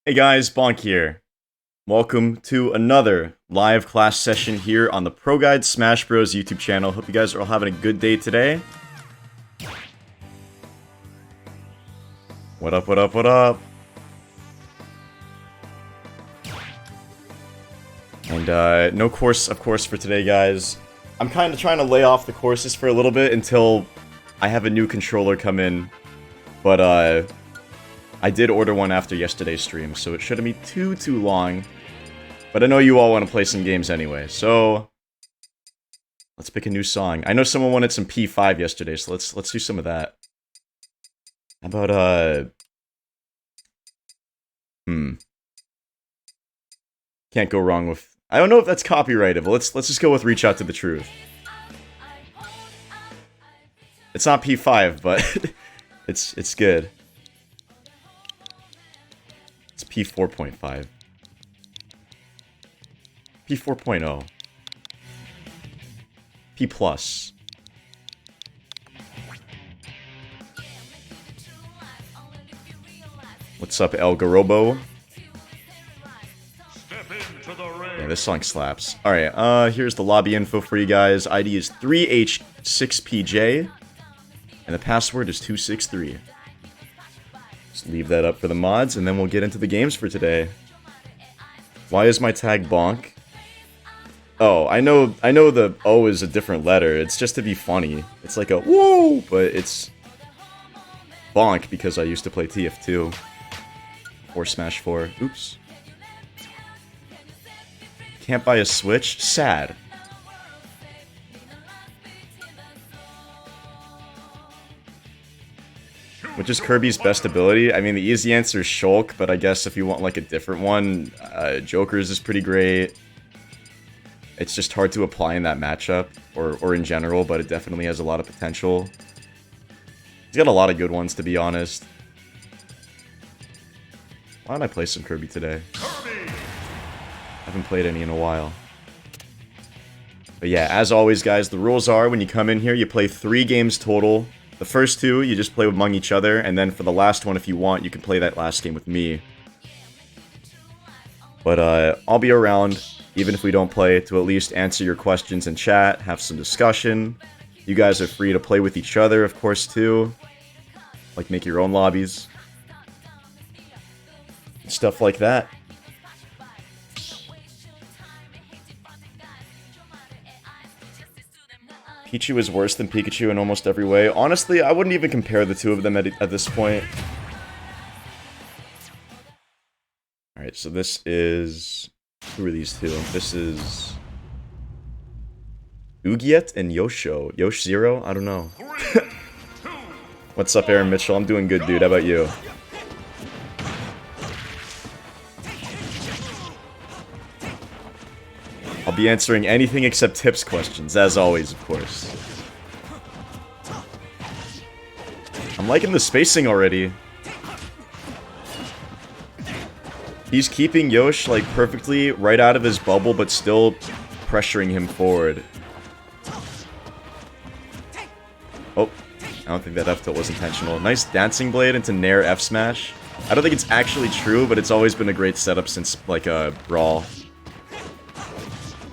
Hey guys, BONK here. Welcome to another live class session here on the ProGuides Smash Bros YouTube channel. Hope you guys are all having a good day today. What up, what up, what up? And no course, of course, for today, guys. I'm kind of trying to lay off the courses for a little bit until I have a new controller come in. But, I did order one after yesterday's stream, so it shouldn't be too long. But I know you all want to play some games anyway, so let's pick a new song. I know someone wanted some P5 yesterday, so let's do some of that. How about can't go wrong with, I don't know if that's copyrighted, but let's just go with Reach Out to the Truth. It's not P5, but it's good. It's P4.5. P4.0. P+. What's up, El Garobo? Yeah, this song slaps. Alright, here's the lobby info for you guys. ID is 3H6PJ. And the password is 263. Just leave that up for the mods, and then we'll get into the games for today. Why is my tag BONK? Oh, I know the O is a different letter. It's just to be funny. It's like a woo, but it's BONK because I used to play TF2 or Smash 4. Oops. Can't buy a Switch? Sad. Which is Kirby's best ability? I mean, the easy answer is Shulk, but I guess if you want like a different one, Joker's is pretty great. It's just hard to apply in that matchup, or in general, but it definitely has a lot of potential. He's got a lot of good ones, to be honest. Why don't I play some Kirby today? Haven't played any in a while. But yeah, as always, guys, the rules are when you come in here, you play 3 games total. The first 2, you just play among each other, and then for the last one, if you want, you can play that last game with me. But I'll be around, even if we don't play, to at least answer your questions in chat, have some discussion. You guys are free to play with each other, of course, too. Like, make your own lobbies. Stuff like that. Pichu is worse than Pikachu in almost every way. Honestly, I wouldn't even compare the two of them at this point. Alright, so this is... Who are these two? This is... Ugiet and Yosho. Yosh Zero? I don't know. What's up, Aaron Mitchell? I'm doing good, dude. How about you? I'll be answering anything except tips questions, as always, of course. I'm liking the spacing already. He's keeping Yosh, like, perfectly right out of his bubble, but still pressuring him forward. Oh, I don't think that F-tilt was intentional. Nice dancing blade into Nair F-smash. I don't think it's actually true, but it's always been a great setup since, like, Brawl.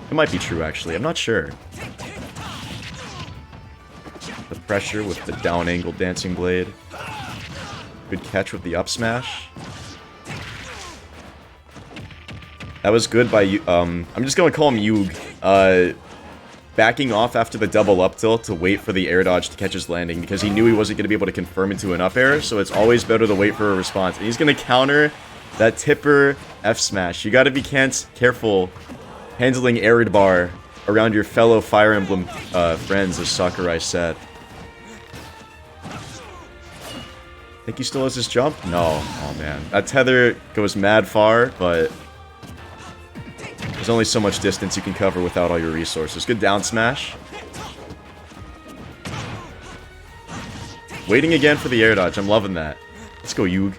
It might be true, actually. I'm not sure. The pressure with the down-angle dancing blade. Good catch with the up smash. That was good by I'm just gonna call him Yug. Backing off after the double up tilt to wait for the air dodge to catch his landing because he knew he wasn't gonna be able to confirm into an up air, so it's always better to wait for a response. And he's gonna counter that tipper F smash. You gotta be careful handling Arid Bar around your fellow Fire Emblem friends, as Sakurai said. Think he still has his jump? No. Oh man. That tether goes mad far, but there's only so much distance you can cover without all your resources. Good down smash. Waiting again for the air dodge. I'm loving that. Let's go, Yug.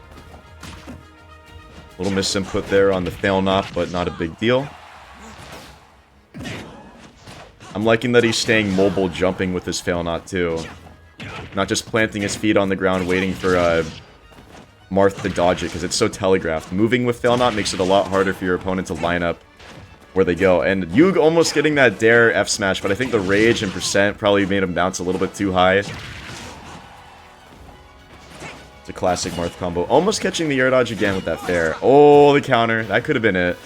Little misinput there on the fail not, but not a big deal. I'm liking that he's staying mobile jumping with his fail not too. Not just planting his feet on the ground waiting for Marth to dodge it because it's so telegraphed. Moving with Fail Not makes it a lot harder for your opponent to line up where they go. And Yug almost getting that dare F smash, but I think the rage and percent probably made him bounce a little bit too high. It's a classic Marth combo. Almost catching the air dodge again with that fair. Oh, the counter. That could have been it.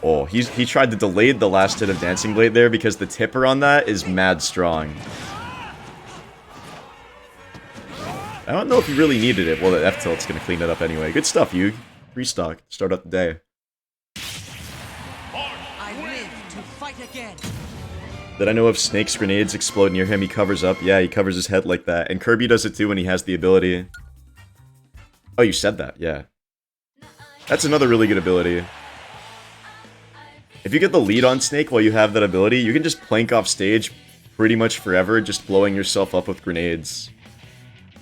Oh, he tried to delay the last hit of Dancing Blade there because the tipper on that is mad strong. I don't know if he really needed it. Well, the F-tilt's gonna clean it up anyway. Good stuff, Yug. Restock. Start up the day. I live to fight again. Did I know if Snake's grenades explode near him, he covers up? Yeah, he covers his head like that. And Kirby does it too when he has the ability. Oh, you said that. Yeah. That's another really good ability. If you get the lead on Snake while you have that ability, you can just plank off stage pretty much forever, just blowing yourself up with grenades.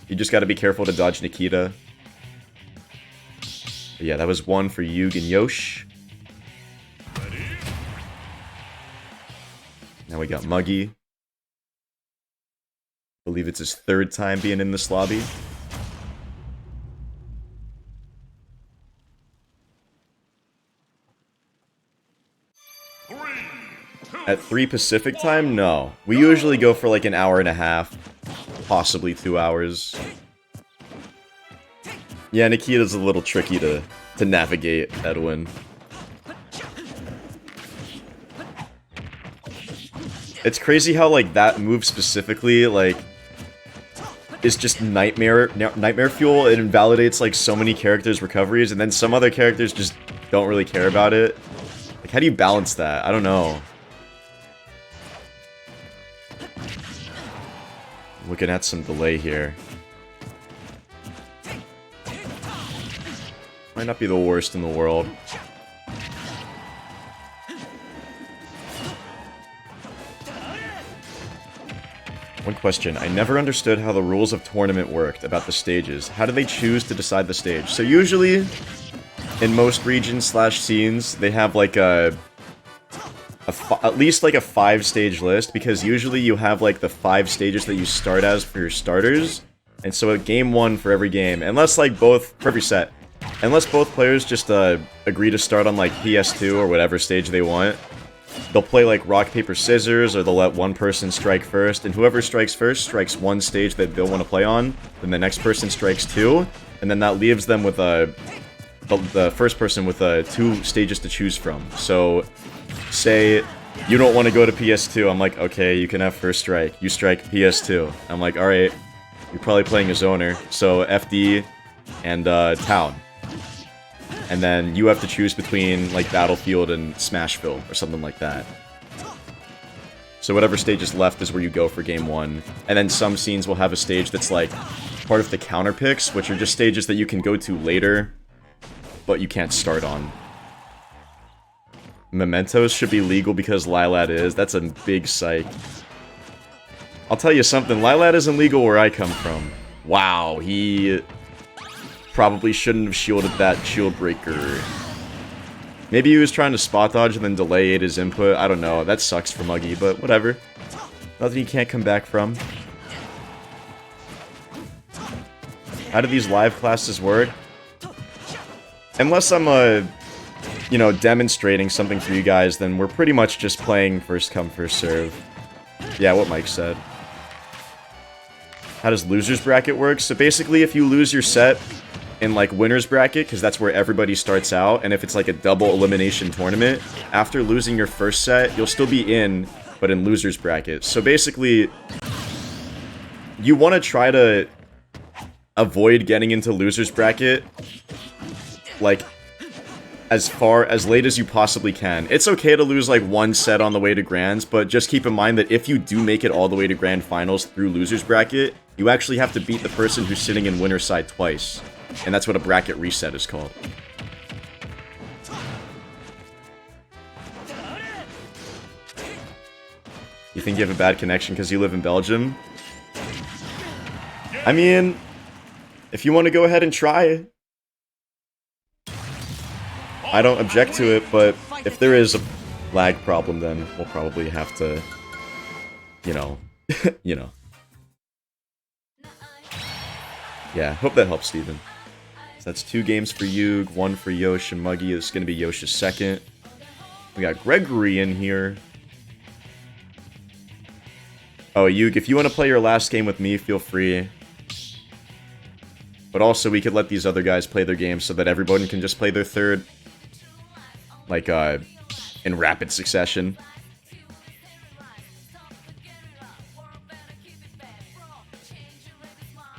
You just gotta be careful to dodge Nikita. But yeah, that was one for Yug and Yosh. Now we got Muggy. I believe it's his third time being in this lobby. At 3 Pacific time? No. We usually go for like an hour and a half. Possibly 2 hours. Yeah, Nikita's a little tricky to navigate, Edwin. It's crazy how, like, that move specifically, like, is just nightmare fuel. It invalidates, like, so many characters' recoveries, and then some other characters just don't really care about it. Like, how do you balance that? I don't know. Looking at some delay here. Might not be the worst in the world. One question. I never understood how the rules of tournament worked about the stages. How do they choose to decide the stage? So usually, in most regions / scenes, they have like at least like a 5-stage list, because usually you have like the 5 stages that you start as for your starters. And so at game 1 for every game, unless like both, for every set, unless both players just agree to start on like PS2 or whatever stage they want, they'll play like rock, paper, scissors, or they'll let one person strike first, and whoever strikes first strikes one stage that they'll want to play on, then the next person strikes 2, and then that leaves them with the first person with 2 stages to choose from. So say you don't want to go to PS2, I'm like, okay, you can have first strike. You strike PS2. I'm like, alright, you're probably playing a zoner, so FD and Town. And then you have to choose between, like, Battlefield and Smashville, or something like that. So whatever stage is left is where you go for game 1. And then some scenes will have a stage that's, like, part of the counter picks, which are just stages that you can go to later, but you can't start on. Mementos should be legal because Lilat is. That's a big psych. I'll tell you something, Lilat isn't legal where I come from. Wow, he probably shouldn't have shielded that shield breaker. Maybe he was trying to spot dodge and then delay his input. I don't know. That sucks for Muggy, but whatever. Nothing he can't come back from. How do these live classes work? Unless I'm you know, demonstrating something for you guys, then we're pretty much just playing first come, first serve. Yeah, what Mike said. How does loser's bracket work? So basically, if you lose your set in, like, winner's bracket, because that's where everybody starts out, and if it's like a double elimination tournament, after losing your first set, you'll still be in, but in loser's bracket. So basically, you want to try to avoid getting into loser's bracket, like, as late as you possibly can. It's okay to lose like one set on the way to Grands, but just keep in mind that if you do make it all the way to Grand Finals through loser's bracket, you actually have to beat the person who's sitting in winner's side twice. And that's what a bracket reset is called. You think you have a bad connection because you live in Belgium? I mean, if you want to go ahead and try, I don't object to it, but if there is a lag problem, then we'll probably have to, you know, You know. Yeah, hope that helps, Steven. So that's 2 games for you, 1 for Yosh and Muggy. This is going to be Yosh's second. We got Gregory in here. Oh, Yug, if you want to play your last game with me, feel free. But also, we could let these other guys play their games so that everyone can just play their third. Like, in rapid succession.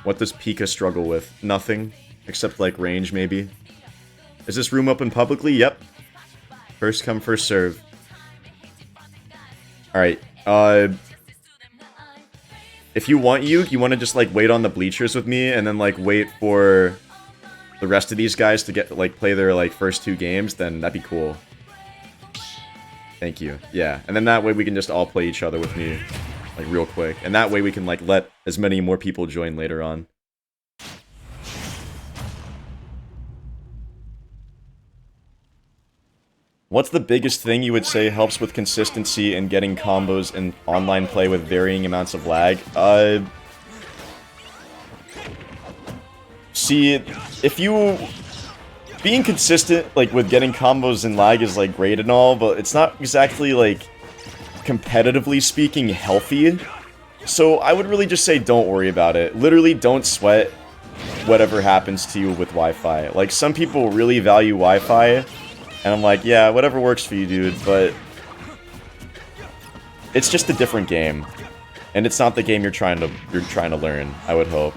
What does Pika struggle with? Nothing. Except, like, range, maybe. Is this room open publicly? Yep. First come, first serve. Alright, if you want, you want to just, like, wait on the bleachers with me, and then, like, wait for the rest of these guys to get, like, play their, like, first 2 games, then that'd be cool. Thank you. Yeah, and then that way we can just all play each other with me, like, real quick. And that way we can, like, let as many more people join later on. What's the biggest thing you would say helps with consistency and getting combos in online play with varying amounts of lag? See, if you... Being consistent, like, with getting combos in lag is, like, great and all, but it's not exactly, like, competitively speaking, healthy. So I would really just say don't worry about it. Literally, don't sweat whatever happens to you with Wi-Fi. Like, some people really value Wi-Fi, and I'm like, yeah, whatever works for you, dude, but it's just a different game. And it's not the game you're trying to learn, I would hope.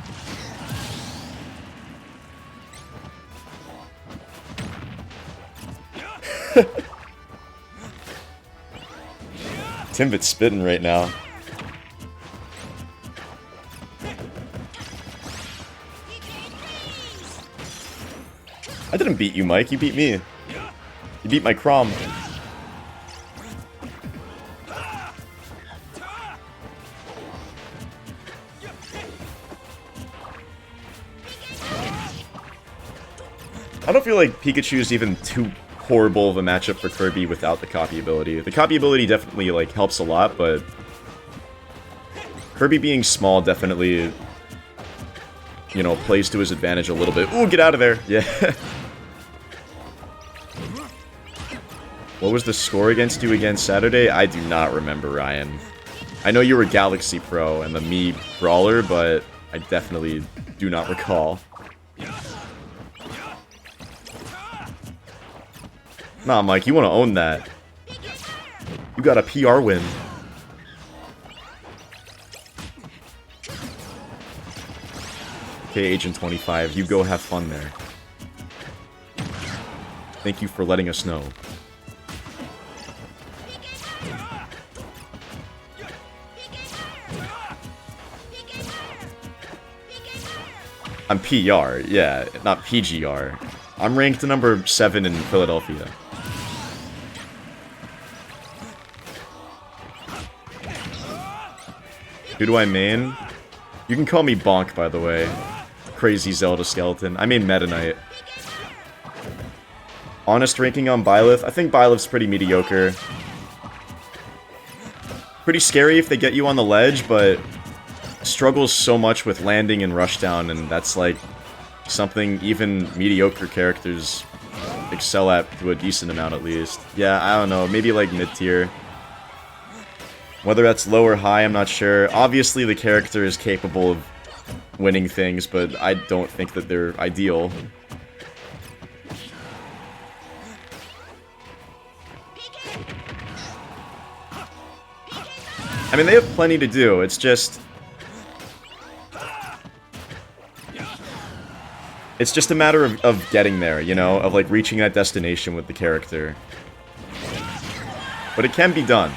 Timbit's spitting right now. I didn't beat you, Mike. You beat me. You beat my Crom. I don't feel like Pikachu is even too horrible of a matchup for Kirby without the copy ability. The copy ability definitely, like, helps a lot, but Kirby being small definitely, you know, plays to his advantage a little bit. Ooh, get out of there! Yeah. What was the score against you again Saturday? I do not remember, Ryan. I know you were Galaxy Pro and the Mii Brawler, but I definitely do not recall. Nah, Mike, you want to own that. You got a PR win. Okay, Agent 25, you go have fun there. Thank you for letting us know. I'm PR, yeah, not PGR. I'm ranked number 7 in Philadelphia. Who do I main? You can call me Bonk, by the way. Crazy Zelda skeleton. I main Meta Knight. Honest ranking on Byleth? I think Byleth's pretty mediocre. Pretty scary if they get you on the ledge, but struggles so much with landing and rushdown, and that's like something even mediocre characters excel at to a decent amount at least. Yeah, I don't know, maybe like mid-tier. Whether that's low or high, I'm not sure. Obviously the character is capable of winning things, but I don't think that they're ideal. I mean, they have plenty to do, it's just... It's just a matter of getting there, you know? Of, like, reaching that destination with the character. But it can be done.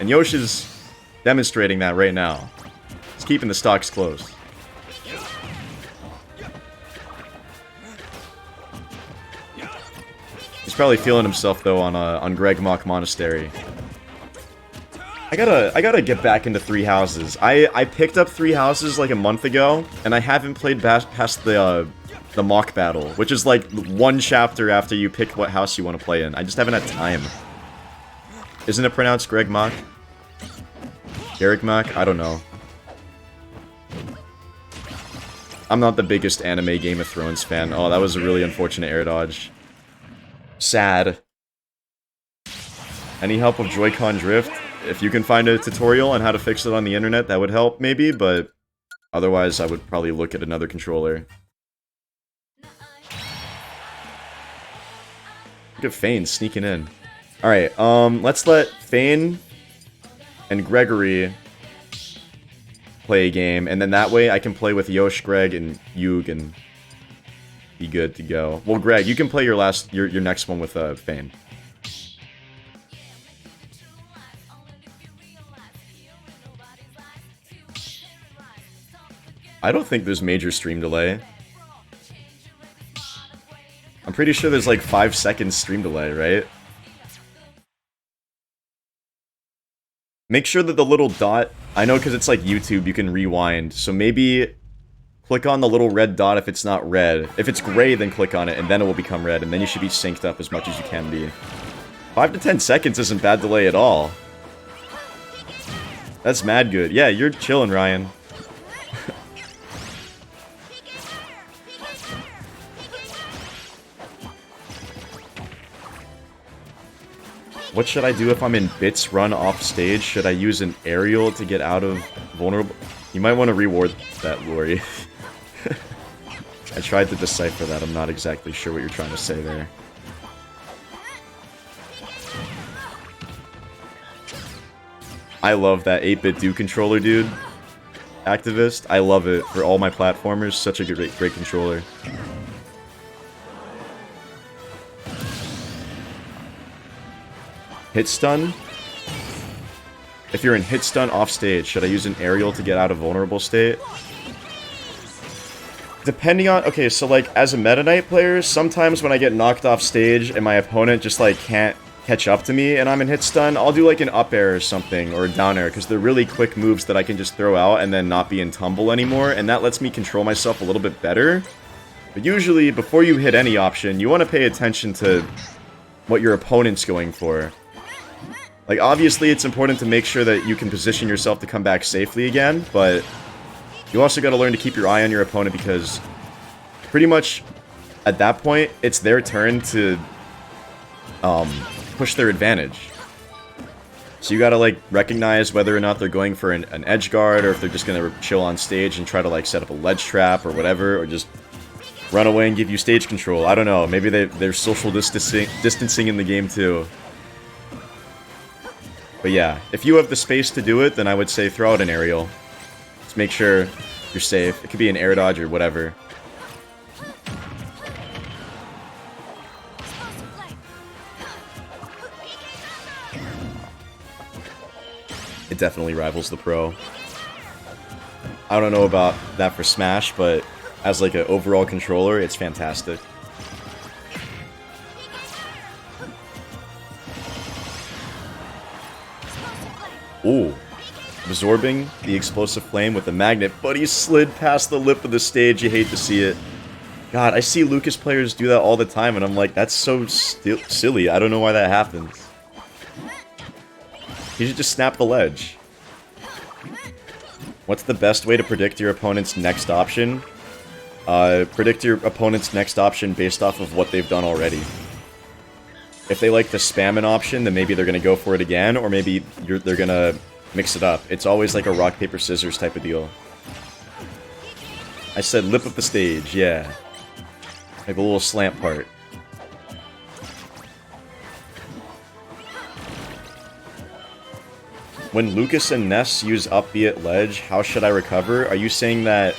And Yosh is demonstrating that right now. He's keeping the stocks close. He's probably feeling himself, though, on Greg Mock Monastery. I gotta get back into 3 houses. I picked up 3 houses, like, a month ago, and I haven't played past the mock battle, which is, like, 1 chapter after you pick what house you want to play in. I just haven't had time. Isn't it pronounced Greg Mock? Derek Mac? I don't know. I'm not the biggest anime Game of Thrones fan. Oh, that was a really unfortunate air dodge. Sad. Any help with Joy-Con drift? If you can find a tutorial on how to fix it on the internet, that would help, maybe, but otherwise I would probably look at another controller. Look at Fane sneaking in. Alright, let's let Fane and Gregory play a game, and then that way I can play with Yosh, Greg, and Joek and be good to go. Well, Greg, you can play your next one with Fane. I don't think there's major stream delay. I'm pretty sure there's like 5 seconds stream delay, right? Make sure that the little dot, I know because it's like YouTube, you can rewind, so maybe click on the little red dot if it's not red. If it's gray, then click on it, and then it will become red, and then you should be synced up as much as you can be. 5 to 10 seconds isn't bad delay at all. That's mad good. Yeah, you're chilling, Ryan. What should I do if I'm in bits run off stage? Should I use an aerial to get out of vulnerable? You might want to reward that, Lori. I tried to decipher that. I'm not exactly sure what you're trying to say there. I love that 8-bit do controller, dude. Activist. I love it for all my platformers. Such a great controller. Hit stun? If you're in hit stun off stage, should I use an aerial to get out of vulnerable state? Depending on... Okay, so like, as a Meta Knight player, sometimes when I get knocked off stage and my opponent just like can't catch up to me and I'm in hit stun, I'll do like an up air or something, or a down air, because they're really quick moves that I can just throw out and then not be in tumble anymore, and that lets me control myself a little bit better. But usually, before you hit any option, you want to pay attention to what your opponent's going for. Like, obviously, it's important to make sure that you can position yourself to come back safely again, but you also got to learn to keep your eye on your opponent, because pretty much at that point, it's their turn to push their advantage. So you got to, like, recognize whether or not they're going for an edge guard, or if they're just going to chill on stage and try to, like, set up a ledge trap or whatever, or just run away and give you stage control. I don't know. Maybe they're social distancing in the game, too. But yeah, if you have the space to do it, then I would say throw out an aerial. Just make sure you're safe. It could be an air dodge or whatever. It definitely rivals the Pro. I don't know about that for Smash, but as like an overall controller, it's fantastic. Ooh. Absorbing the explosive flame with the magnet, but he slid past the lip of the stage. You hate to see it. God, I see Lucas players do that all the time, and I'm like, that's so silly. I don't know why that happens. You should just snap the ledge. What's the best way to predict your opponent's next option? Predict your opponent's next option based off of what they've done already. If they like to spam an option, then maybe they're going to go for it again, or maybe they're going to mix it up. It's always like a rock, paper, scissors type of deal. I said lip of the stage, yeah. Like a little slant part. When Lucas and Ness use up B at ledge, how should I recover? Are you saying that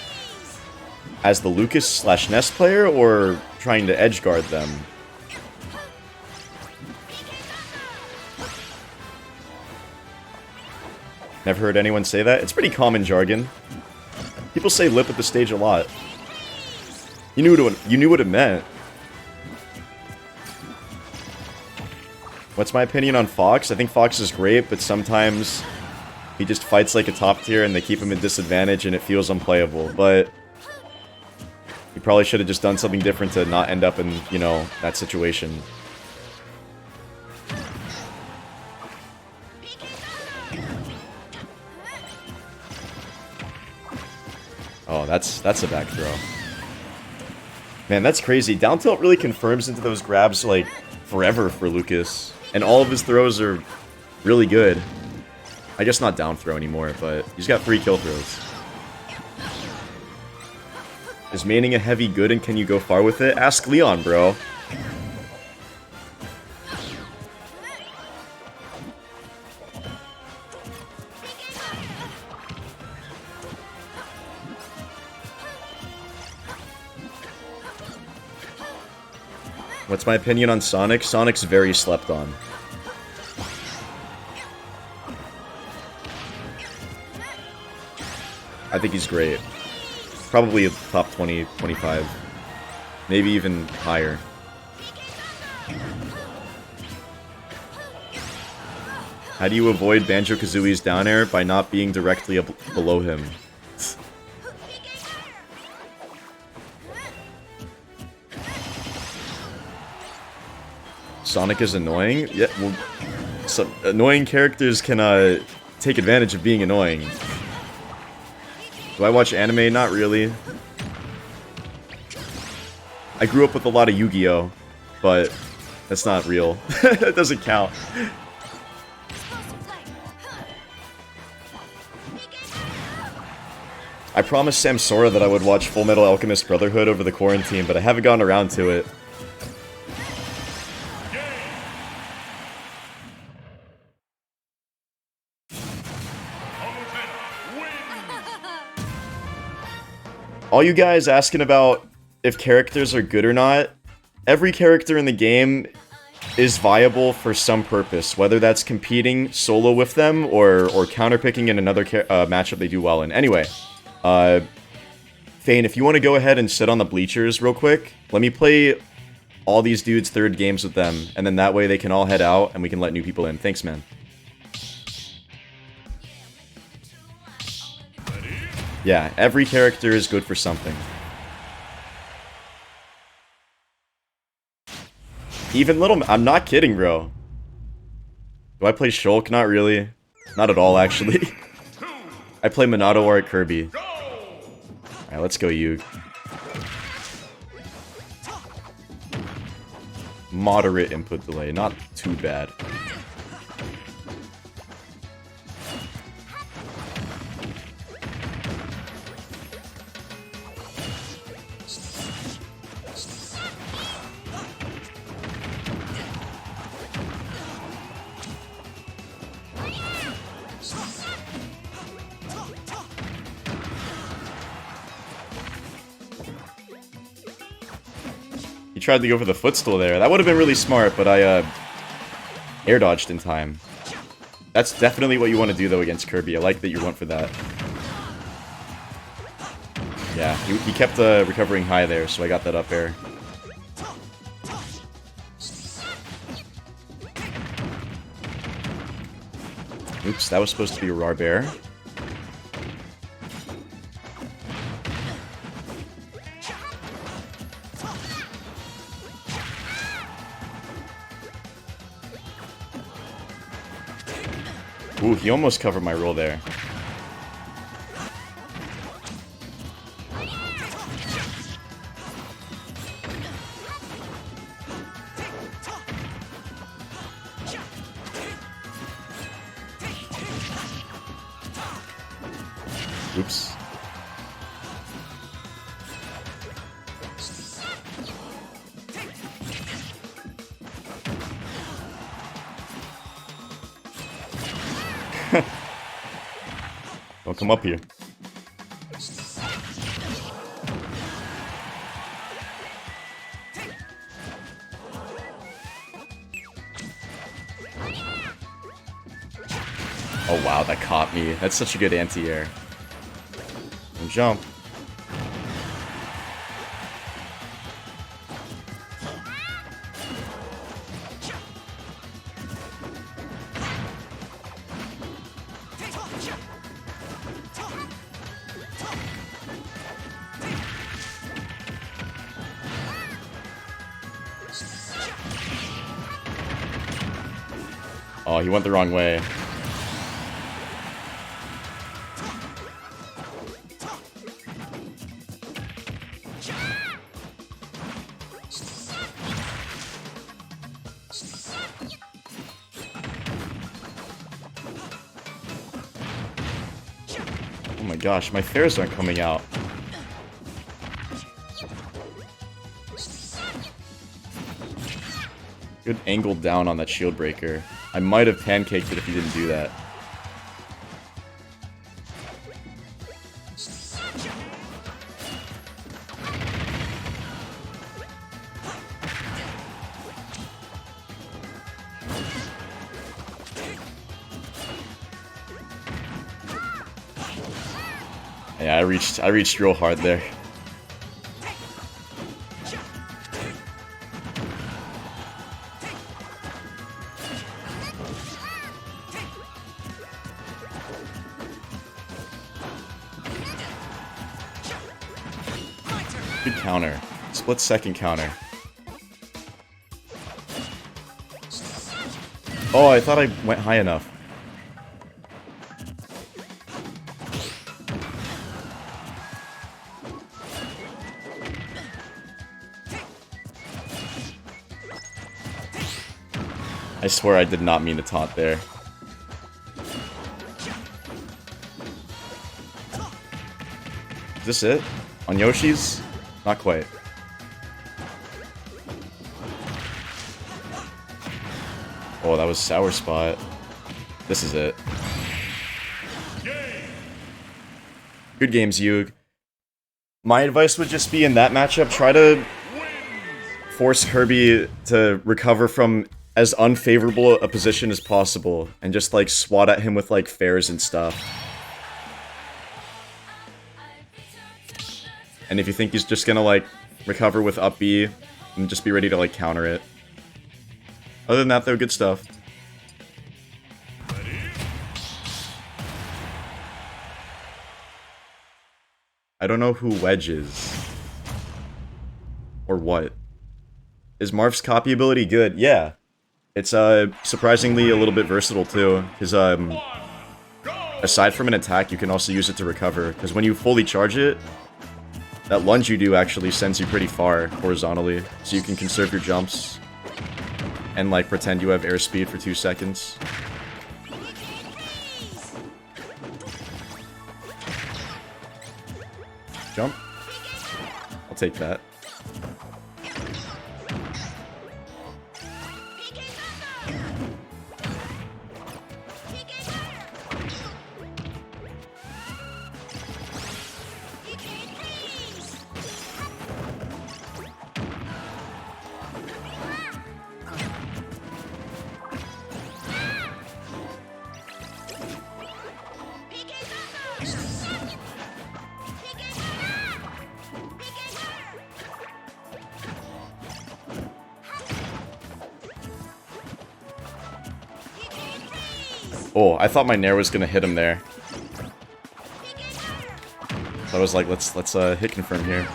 as the Lucas/Ness player, or trying to edge guard them? Never heard anyone say that. It's pretty common jargon. People say lip at the stage a lot. You knew what it meant. What's my opinion on Fox? I think Fox is great, but sometimes he just fights like a top tier and they keep him at disadvantage and it feels unplayable. But he probably should have just done something different to not end up in, you know, that situation. Oh, that's a back throw. Man, that's crazy. Down tilt really confirms into those grabs, like, forever for Lucas. And all of his throws are really good. I guess not down throw anymore, but he's got 3 kill throws. Is maining a heavy good and can you go far with it? Ask Leon, bro. What's my opinion on Sonic? Sonic's very slept on. I think he's great. Probably a top 20, 25. Maybe even higher. How do you avoid Banjo-Kazooie's down air? By not being directly below him. Sonic is annoying? Yeah, well, some annoying characters can take advantage of being annoying. Do I watch anime? Not really. I grew up with a lot of Yu-Gi-Oh! But that's not real. That doesn't count. I promised Samsora that I would watch Full Metal Alchemist Brotherhood over the quarantine, but I haven't gotten around to it. All you guys asking about if characters are good or not, every character in the game is viable for some purpose, whether that's competing solo with them or counterpicking in another matchup they do well in. Anyway, Thane, if you want to go ahead and sit on the bleachers real quick, let me play all these dudes' third games with them, and then that way they can all head out and we can let new people in. Thanks, man. Yeah, every character is good for something. Even little... I'm not kidding, bro. Do I play Shulk? Not really. Not at all, actually. I play Minato or at Kirby. Alright, let's go, Joek. Moderate input delay. Not too bad. He tried to go for the footstool there. That would have been really smart, but I air dodged in time. That's definitely what you want to do, though, against Kirby. I like that you went for that. Yeah, he kept recovering high there, so I got that up air. Oops, that was supposed to be a raw bear. Ooh, he almost covered my roll there. Oops. Don't come up here. Oh wow, that caught me. That's such a good anti-air. And jump. Oh, he went the wrong way. my gosh, my fairs aren't coming out. Good angle down on that shield breaker. I might have pancaked it if he didn't do that. Yeah, I reached real hard there. Good counter. Split second counter. Oh, I thought I went high enough. I swear I did not mean to taunt there. Is this it? On Yoshi's? Not quite. Oh, that was sour spot. This is it. Good games, Joek. My advice would just be in that matchup, try to force Herbie to recover from as unfavorable a position as possible, and just like swat at him with like fairs and stuff. And if you think he's just gonna like recover with up B, and just be ready to like counter it. Other than that though, good stuff. I don't know who Wedge is. Or what. Is Marth's copy ability good? Yeah. It's surprisingly a little bit versatile too, because aside from an attack, you can also use it to recover. Because when you fully charge it, that lunge you do actually sends you pretty far horizontally, so you can conserve your jumps and like pretend you have airspeed for 2 seconds. Jump. I'll take that. Oh, I thought my Nair was gonna hit him there. So I was like, let's hit confirm here.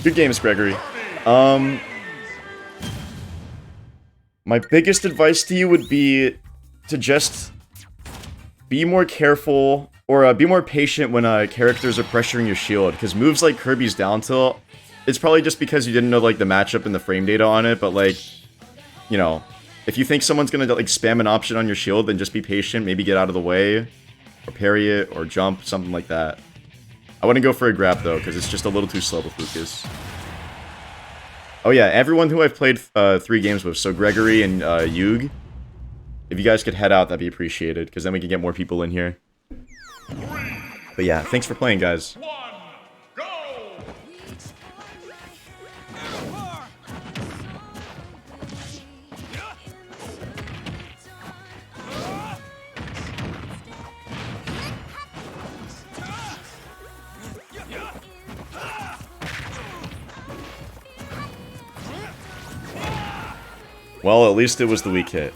Good games, Gregory. My biggest advice to you would be to just be more careful, or be more patient when characters are pressuring your shield, because moves like Kirby's down tilt, it's probably just because you didn't know like the matchup and the frame data on it, but like, you know, if you think someone's gonna like spam an option on your shield, then just be patient, maybe get out of the way, or parry it, or jump, something like that. I wouldn't go for a grab though, because it's just a little too slow with Lucas. Oh yeah, everyone who I've played 3 games with, so Gregory and Joek, if you guys could head out, that'd be appreciated, because then we can get more people in here. But yeah, thanks for playing, guys. Well, at least it was the weak hit.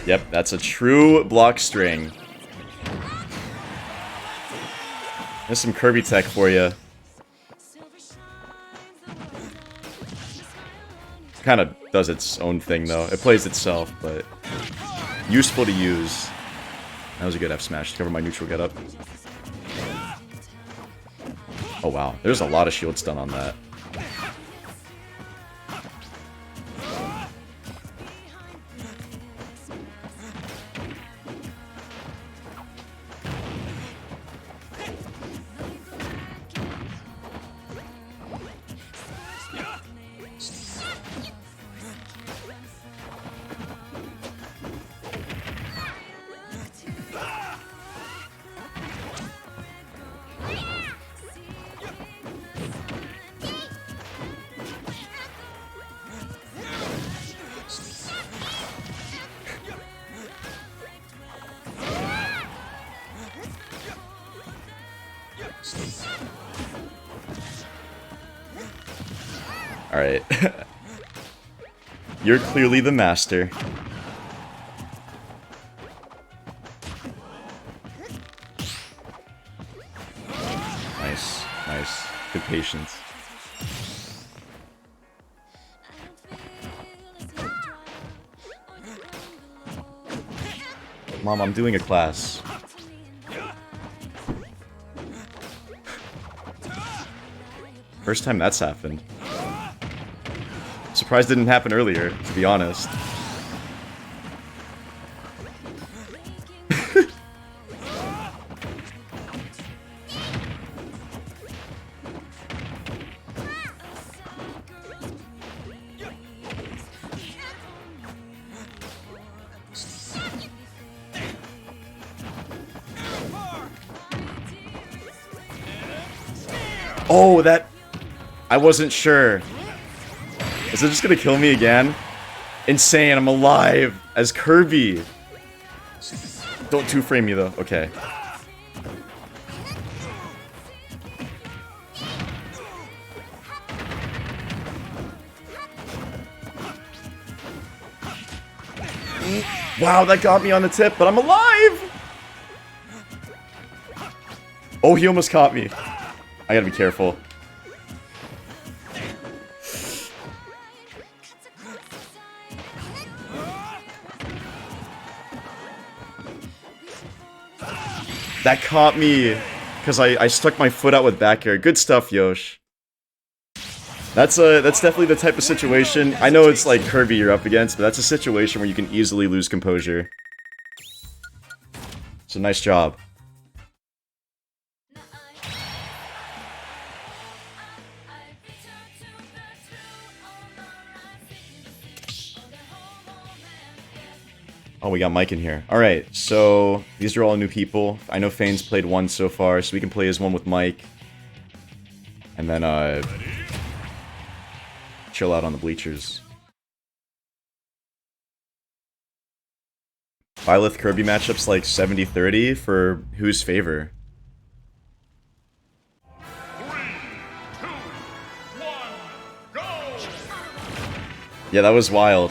Yep, that's a true block string. There's some Kirby tech for you. Kind of does its own thing though. It plays itself, but useful to use. That was a good F smash to cover my neutral getup. Oh wow, there's a lot of shield stun on that. Alright. You're clearly the master. Nice, nice. Good patience. Mom, I'm doing a class. First time that's happened. Surprised it didn't happen earlier, to be honest. Oh, that... I wasn't sure. Is it just gonna kill me again? Insane, I'm alive as Kirby. Don't two-frame me though, okay. Wow, that got me on the tip, but I'm alive! Oh, he almost caught me. I gotta be careful. That caught me, because I stuck my foot out with back air. Good stuff, Yosh. That's definitely the type of situation. I know it's like Kirby you're up against, but that's a situation where you can easily lose composure. So nice job. Oh, we got Mike in here. Alright, so these are all new people. I know Fane's played one so far, so we can play as one with Mike. And then, chill out on the bleachers. Byleth Kirby matchups like 70-30 for whose favor? 3, 2, 1, go! Yeah, that was wild.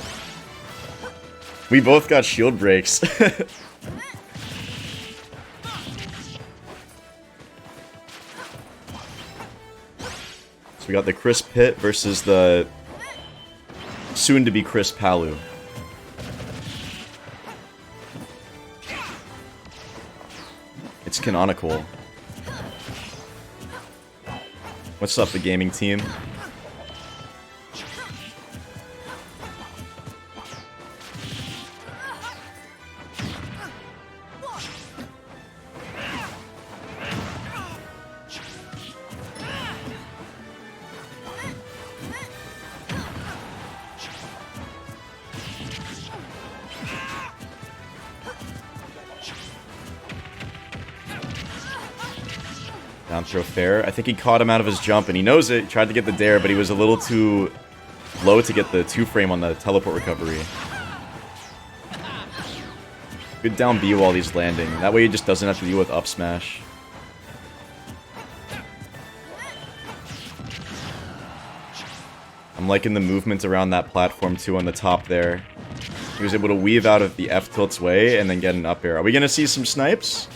We both got shield breaks. So we got the Chris Pitt versus the soon-to-be Chris Palu. It's canonical. What's up, the gaming team? Down throw fair. I think he caught him out of his jump, and he knows it. He tried to get the dare, but he was a little too low to get the 2-frame on the teleport recovery. Good down B while he's landing. That way he just doesn't have to deal with up smash. I'm liking the movement around that platform too on the top there. He was able to weave out of the F tilt's way and then get an up air. Are we gonna see some snipes?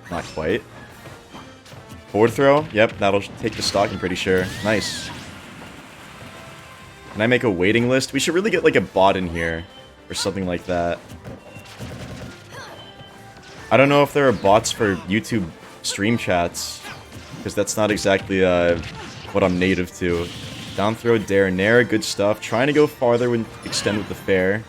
Not quite. Forward throw? Yep, that'll take the stock, I'm pretty sure. Nice. Can I make a waiting list? We should really get like a bot in here. Or something like that. I don't know if there are bots for YouTube stream chats. Because that's not exactly what I'm native to. Down throw, dare, nair, good stuff. Trying to go farther and extend with the fair.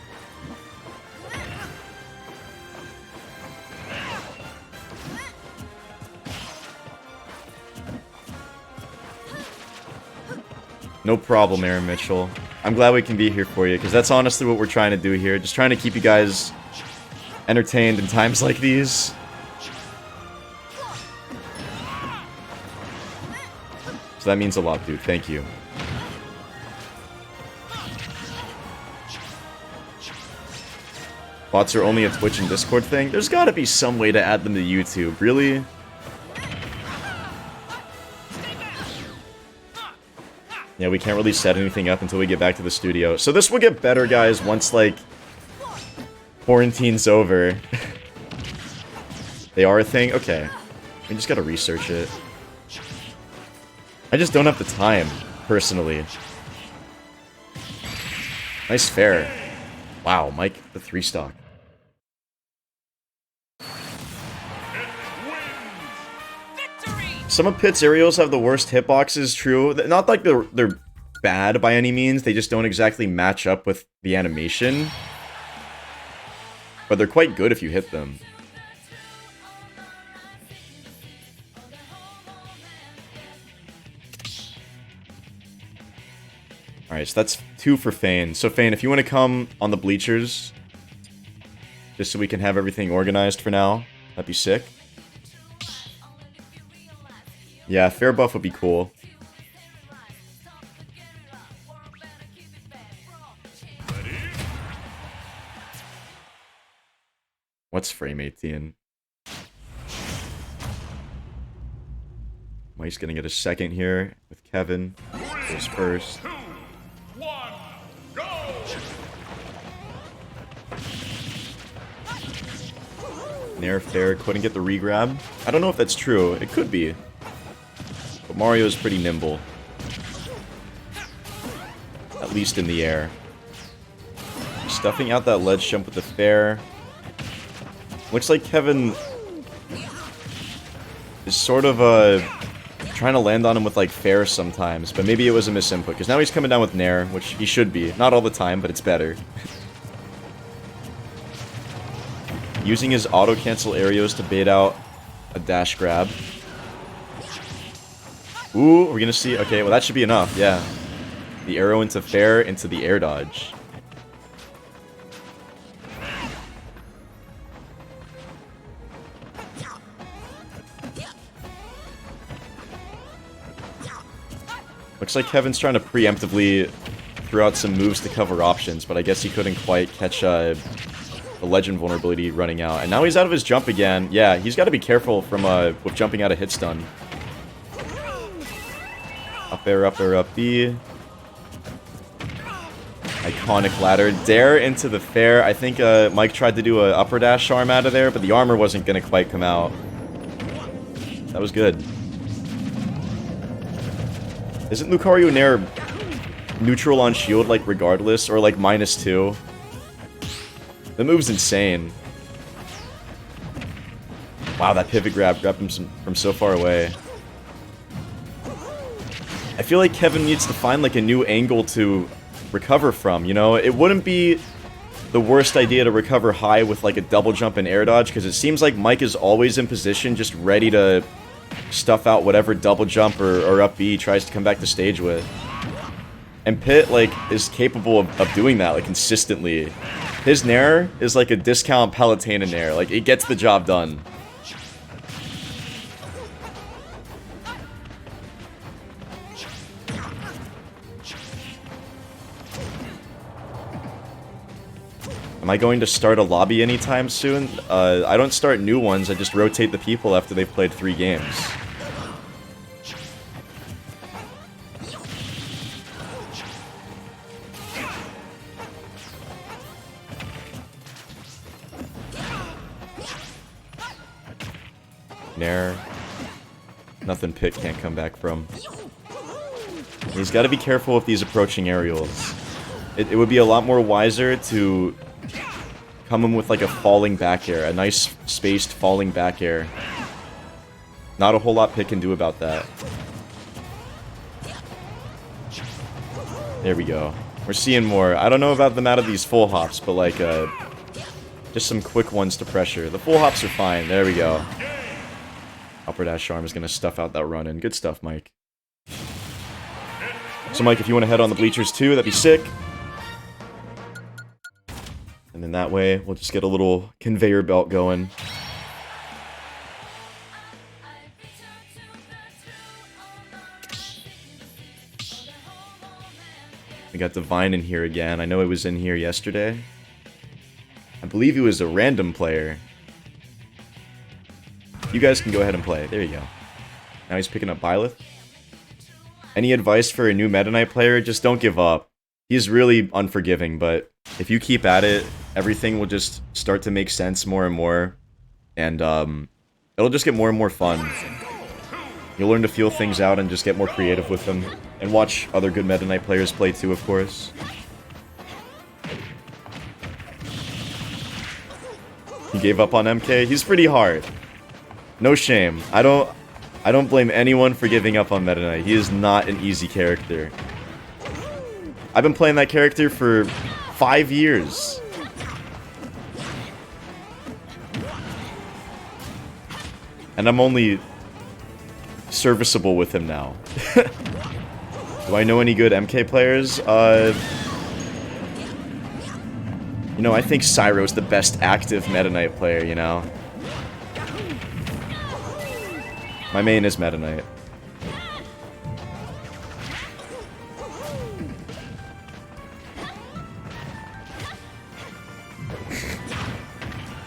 No problem, Aaron Mitchell. I'm glad we can be here for you, because that's honestly what we're trying to do here. Just trying to keep you guys entertained in times like these. So that means a lot, dude. Thank you. Bots are only a Twitch and Discord thing? There's gotta be some way to add them to YouTube. Really? Yeah, we can't really set anything up until we get back to the studio. So this will get better, guys, once, like, quarantine's over. They are a thing? Okay. We just gotta research it. I just don't have the time, personally. Nice fair. Wow, Mike, the 3-stock. Some of Pitt's aerials have the worst hitboxes, true. Not like they're bad by any means, they just don't exactly match up with the animation. But they're quite good if you hit them. Alright, so that's 2 for Fane. So Fane, if you want to come on the bleachers, just so we can have everything organized for now, that'd be sick. Yeah, fair buff would be cool. What's frame 18? Mike's gonna get a second here with Kevin. Goes first. 3, 2, 1, go! Nair fair, couldn't get the regrab. I don't know if that's true. It could be. But Mario is pretty nimble. At least in the air. Stuffing out that ledge jump with the fair. Looks like Kevin is sort of trying to land on him with like fair sometimes, but maybe it was a misinput, because now he's coming down with Nair, which he should be. Not all the time, but it's better. Using his auto-cancel aerials to bait out a dash grab. Ooh, we're gonna see. Okay, well that should be enough, yeah. The arrow into fair, into the air dodge. Looks like Kevin's trying to preemptively throw out some moves to cover options, but I guess he couldn't quite catch the legend vulnerability running out. And now he's out of his jump again. Yeah, he's got to be careful from with jumping out of hit stun. Up air, up air, up B. Iconic ladder. Dare into the fair. I think Mike tried to do a upper dash arm out of there, but the armor wasn't going to quite come out. That was good. Isn't Lucario Nair neutral on shield, like, regardless? Or, like, -2? The move's insane. Wow, that pivot grab grabbed him from so far away. I feel like Kevin needs to find, like, a new angle to recover from, you know? It wouldn't be the worst idea to recover high with, like, a double jump and air dodge, because it seems like Mike is always in position, just ready to stuff out whatever double jump or up B he tries to come back to stage with. And Pit, like, is capable of doing that, like, consistently. His Nair is like a discount Palutena Nair. Like, it gets the job done. Am I going to start a lobby anytime soon? I don't start new ones, I just rotate the people after they've played 3 games. Nair. Nothing Pit can't come back from. He's got to be careful with these approaching aerials. It would be a lot more wiser to come in with like a falling back air, a nice spaced falling back air. Not a whole lot Pit can do about that. There we go. We're seeing more. I don't know about them out of these full hops, but like just some quick ones to pressure. The full hops are fine. There we go. Upper dash arm is gonna stuff out that run in. Good stuff, Mike. So Mike, if you want to head on the bleachers too, that'd be sick. And then that way, we'll just get a little conveyor belt going. We got Divine in here again. I know he was in here yesterday. I believe he was a random player. You guys can go ahead and play. There you go. Now he's picking up Byleth. Any advice for a new Meta Knight player? Just don't give up. He's really unforgiving, but if you keep at it, everything will just start to make sense more and more. And it'll just get more and more fun. You'll learn to feel things out and just get more creative with them. And watch other good Meta Knight players play too, of course. He gave up on MK? He's pretty hard. No shame. I don't blame anyone for giving up on Meta Knight. He is not an easy character. I've been playing that character for 5 years. And I'm only serviceable with him now. Do I know any good MK players? You know, I think Cyro's the best active Meta Knight player, you know? My main is Meta Knight.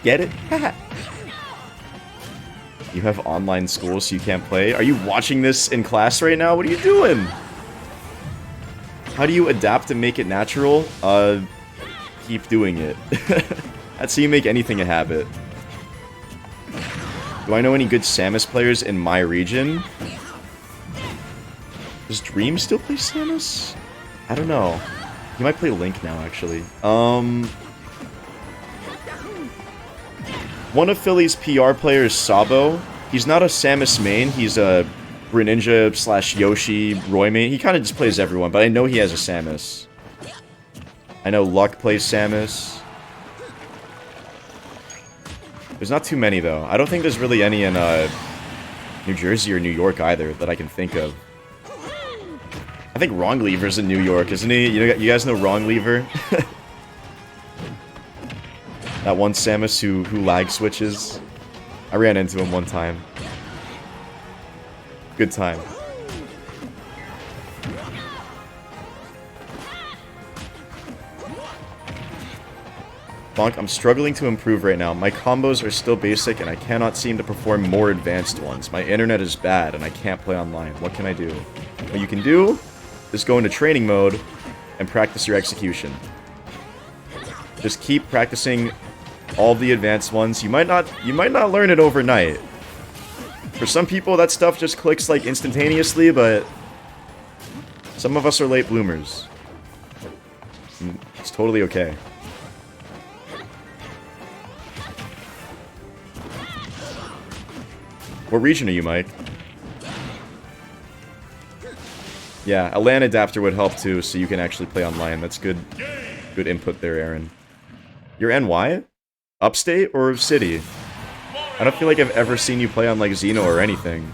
Get it? You have online school so you can't play? Are you watching this in class right now? What are you doing? How do you adapt and make it natural? Keep doing it. That's how you make anything a habit. Do I know any good Samus players in my region? Does Dream still play Samus? I don't know. He might play Link now, actually. One of Philly's PR players, Sabo, he's not a Samus main, he's a Greninja / Yoshi Roy main. He kind of just plays everyone, but I know he has a Samus. I know Luck plays Samus. There's not too many, though. I don't think there's really any in New Jersey or New York either that I can think of. I think Wrongleaver's in New York, isn't he? You guys know Wrongleaver? That one Samus who lag switches. I ran into him one time. Good time. BONK, I'm struggling to improve right now. My combos are still basic and I cannot seem to perform more advanced ones. My internet is bad and I can't play online. What can I do? What you can do is go into training mode and practice your execution. Just keep practicing all the advanced ones. You might not learn it overnight. For some people, that stuff just clicks like instantaneously, but some of us are late bloomers. And it's totally okay. What region are you, Mike? Yeah, a LAN adapter would help too, so you can actually play online. That's good input there, Aaron. You're NY? Upstate or city? I don't feel like I've ever seen you play on like Xeno or anything.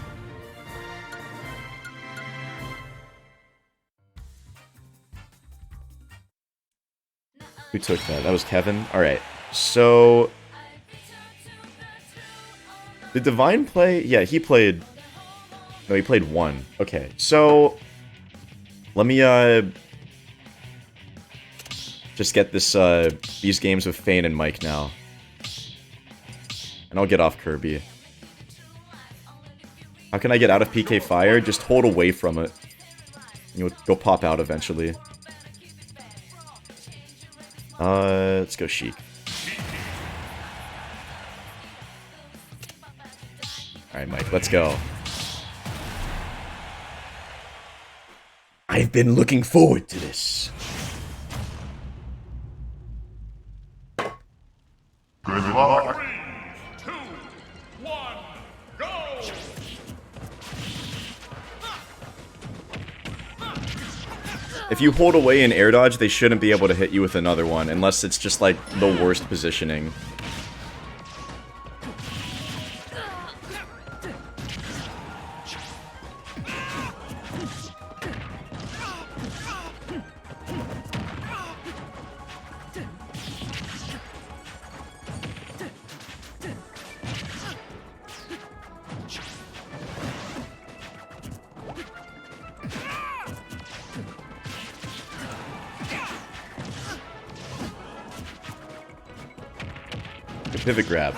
Who took that? That was Kevin? Alright, so... Did Divine play? Yeah, he played... No, he played 1. Okay, so... Let me, just get this, these games with Fane and Mike now. And I'll get off Kirby. How can I get out of PK Fire? Just hold away from it. You'll go pop out eventually. Let's go Sheik. Alright, Mike, let's go. I've been looking forward to this. Good luck. 3, 2, 1, go! If you hold away in air dodge, they shouldn't be able to hit you with another one, unless it's just like the worst positioning. Pivot grab.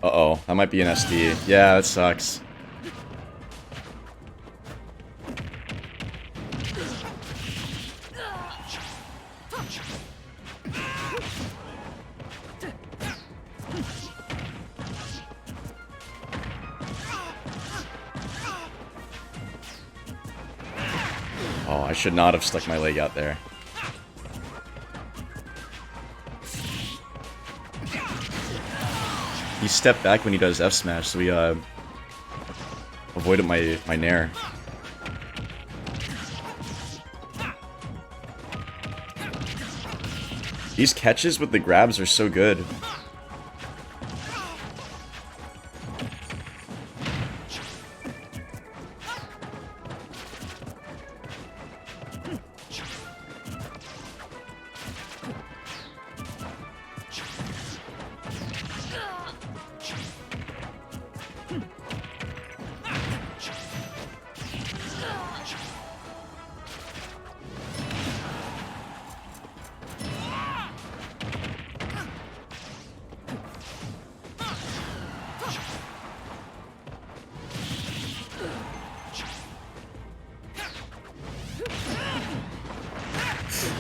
Uh-oh, that might be an SD. Yeah, that sucks. Oh, I should not have stuck my leg out there. He stepped back when he does F smash, so he avoided my nair. These catches with the grabs are so good.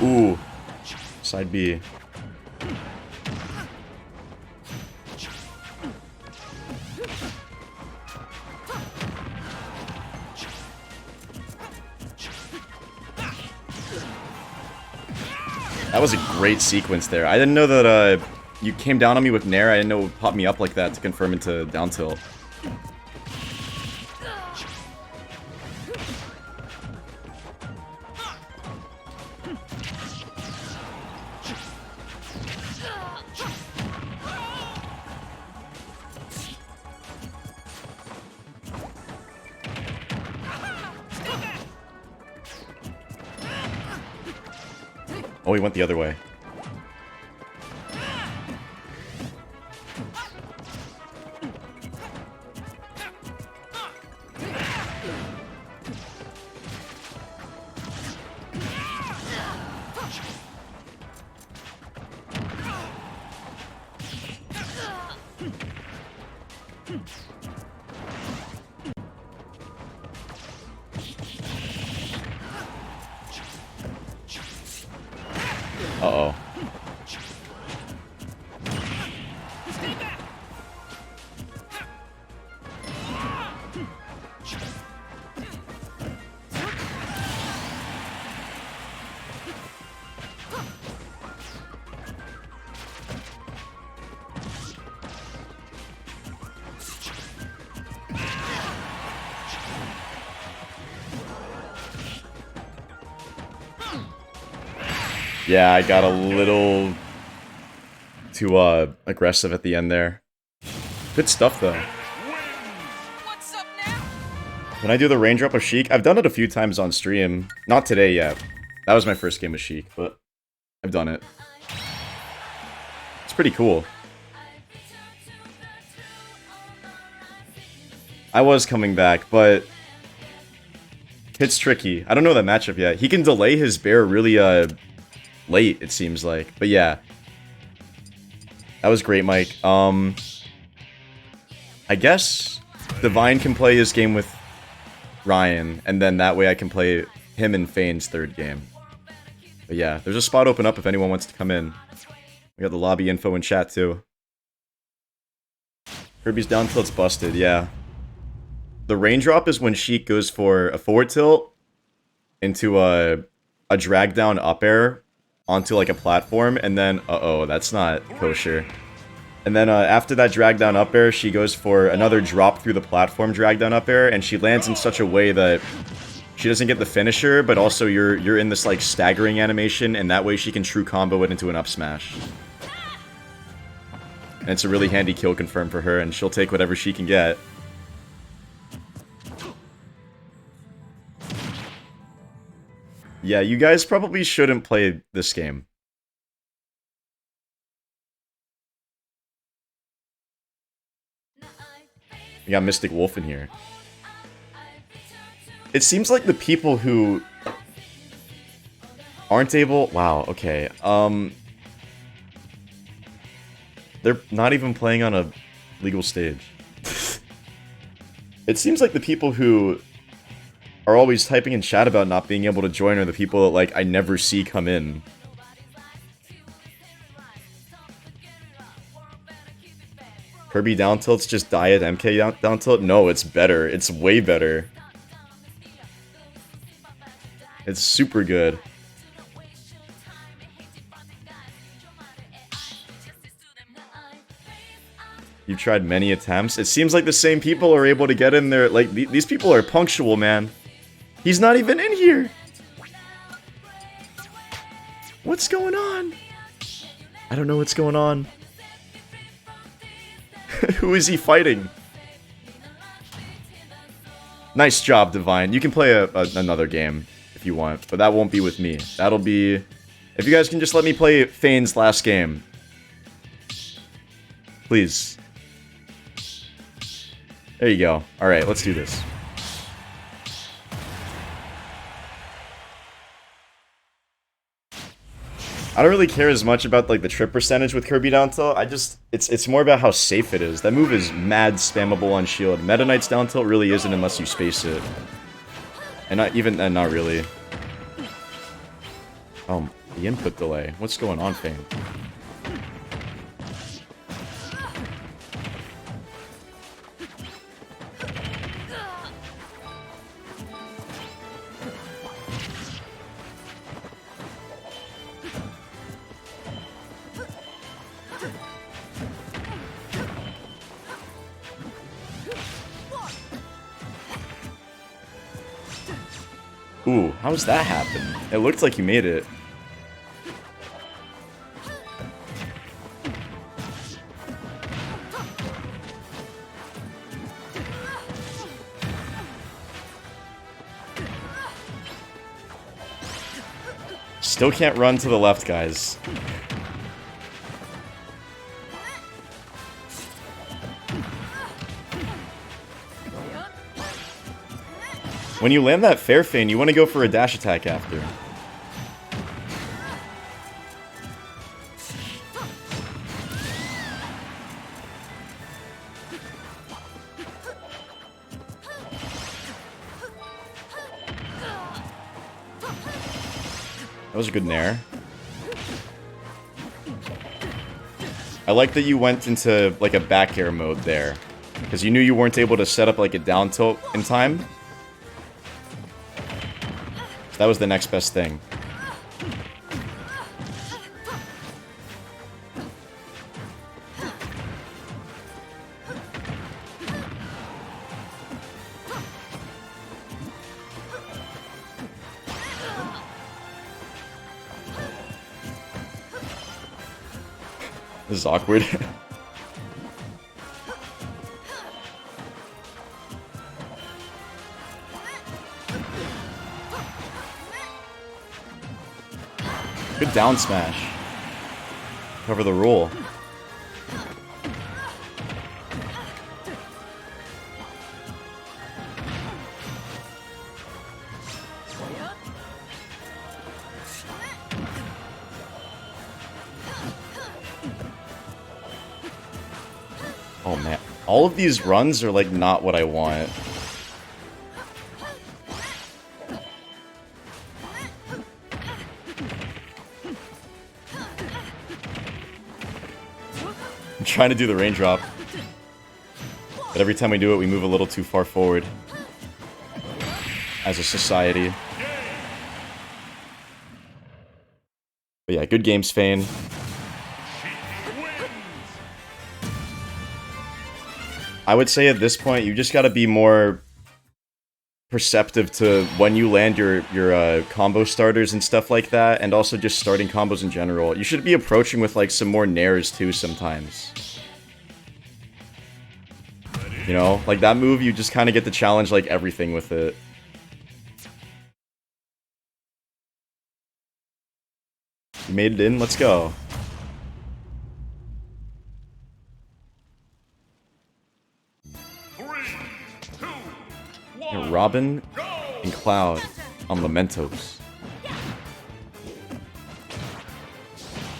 Ooh. Side B. That was a great sequence there. I didn't know that you came down on me with Nair. I didn't know it would pop me up like that to confirm into down tilt. Oh, he went the other way. Uh-oh. Yeah, I got a little too aggressive at the end there. Good stuff though. What's up now? When I do the raindrop of Sheik, I've done it a few times on stream. Not today yet. That was my first game of Sheik, but I've done it. It's pretty cool. I was coming back, but it's tricky. I don't know that matchup yet. He can delay his bear really late, it seems like. But yeah. That was great, Mike. I guess Divine can play his game with Ryan, and then that way I can play him in Fane's third game. But yeah, there's a spot open up if anyone wants to come in. We got the lobby info in chat too. Kirby's down tilt's busted, yeah. The raindrop is when Sheik goes for a forward tilt into a drag down up air onto like a platform, and then uh-oh, that's not kosher. And then after that drag down up air, she goes for another drop through the platform drag down up air, and she lands in such a way that she doesn't get the finisher, but also you're in this like staggering animation, and that way she can true combo it into an up smash. And it's a really handy kill confirm for her, and she'll take whatever she can get. Yeah, you guys probably shouldn't play this game. We got Mystic Wolf in here. It seems like the people who aren't able... Wow, okay. They're not even playing on a legal stage. It seems like the people who are always typing in chat about not being able to join are the people that, like, I never see come in. Kirby down tilts just die at MK down tilt? No, it's better. It's way better. It's super good. You've tried many attempts. It seems like the same people are able to get in there. Like, these people are punctual, man. He's not even in here. What's going on? I don't know what's going on. Who is he fighting? Nice job, Divine. You can play another game if you want, but that won't be with me. That'll be... If you guys can just let me play Fane's last game. Please. There you go. Alright, let's do this. I don't really care as much about like the trip percentage with Kirby down tilt. It's more about how safe it is. That move is mad spammable on shield. Meta Knight's down tilt really isn't unless you space it. And not really. Oh, the input delay. What's going on, Fane? Ooh, how's that happen? It looked like you made it. Still can't run to the left, guys. When you land that fair Fane, you want to go for a dash attack after. That was a good nair. I like that you went into like a back air mode there. Because you knew you weren't able to set up like a down tilt in time. So that was the next best thing. This is awkward. Good down smash. Cover the roll. Oh man, all of these runs are like not what I want. I'm trying to do the raindrop, but every time we do it, we move a little too far forward as a society. But yeah, good games, Fane. I would say at this point, you just gotta be more perceptive to when you land your combo starters and stuff like that, and also just starting combos in general. You should be approaching with like some more nairs too sometimes. You know, like that move, you just kind of get to challenge like everything with it. You made it in, let's go. Robin and Cloud on Mementos.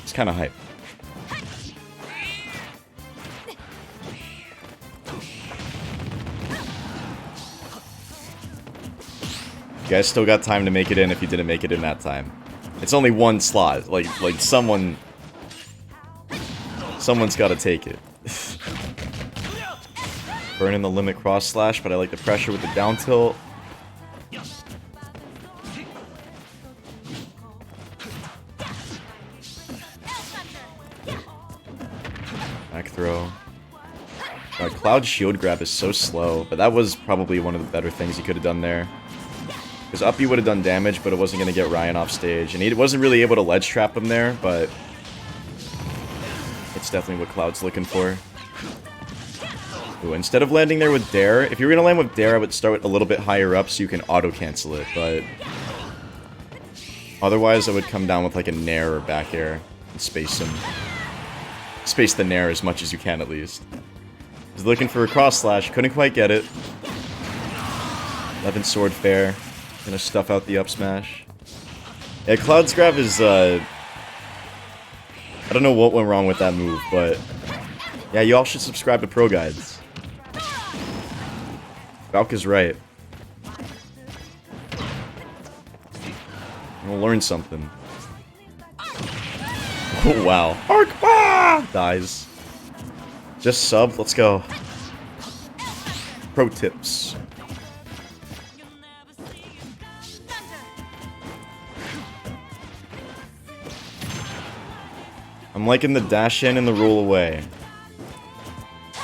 It's kind of hype. You guys still got time to make it in if you didn't make it in that time. It's only one slot. Like someone's got to take it. Burning the limit cross slash, but I like the pressure with the down tilt. Back throw. Cloud's shield grab is so slow, but that was probably one of the better things he could have done there. Because up he would have done damage, but it wasn't going to get Ryan off stage. And he wasn't really able to ledge trap him there, but it's definitely what Cloud's looking for. Ooh, instead of landing there with Dare, if you were going to land with Dare, I would start a little bit higher up so you can auto-cancel it, but otherwise I would come down with like a Nair or back air and space him. Space the Nair as much as you can at least. He's looking for a cross slash, couldn't quite get it. 11 sword fair, gonna stuff out the up smash. Yeah, Cloud's grab is, I don't know what went wrong with that move, but yeah, you all should subscribe to ProGuides. Valk is right. We'll learn something. Oh, wow. Arc! Ah! Dies. Just sub, let's go. Pro tips. I'm liking the dash in and the roll away.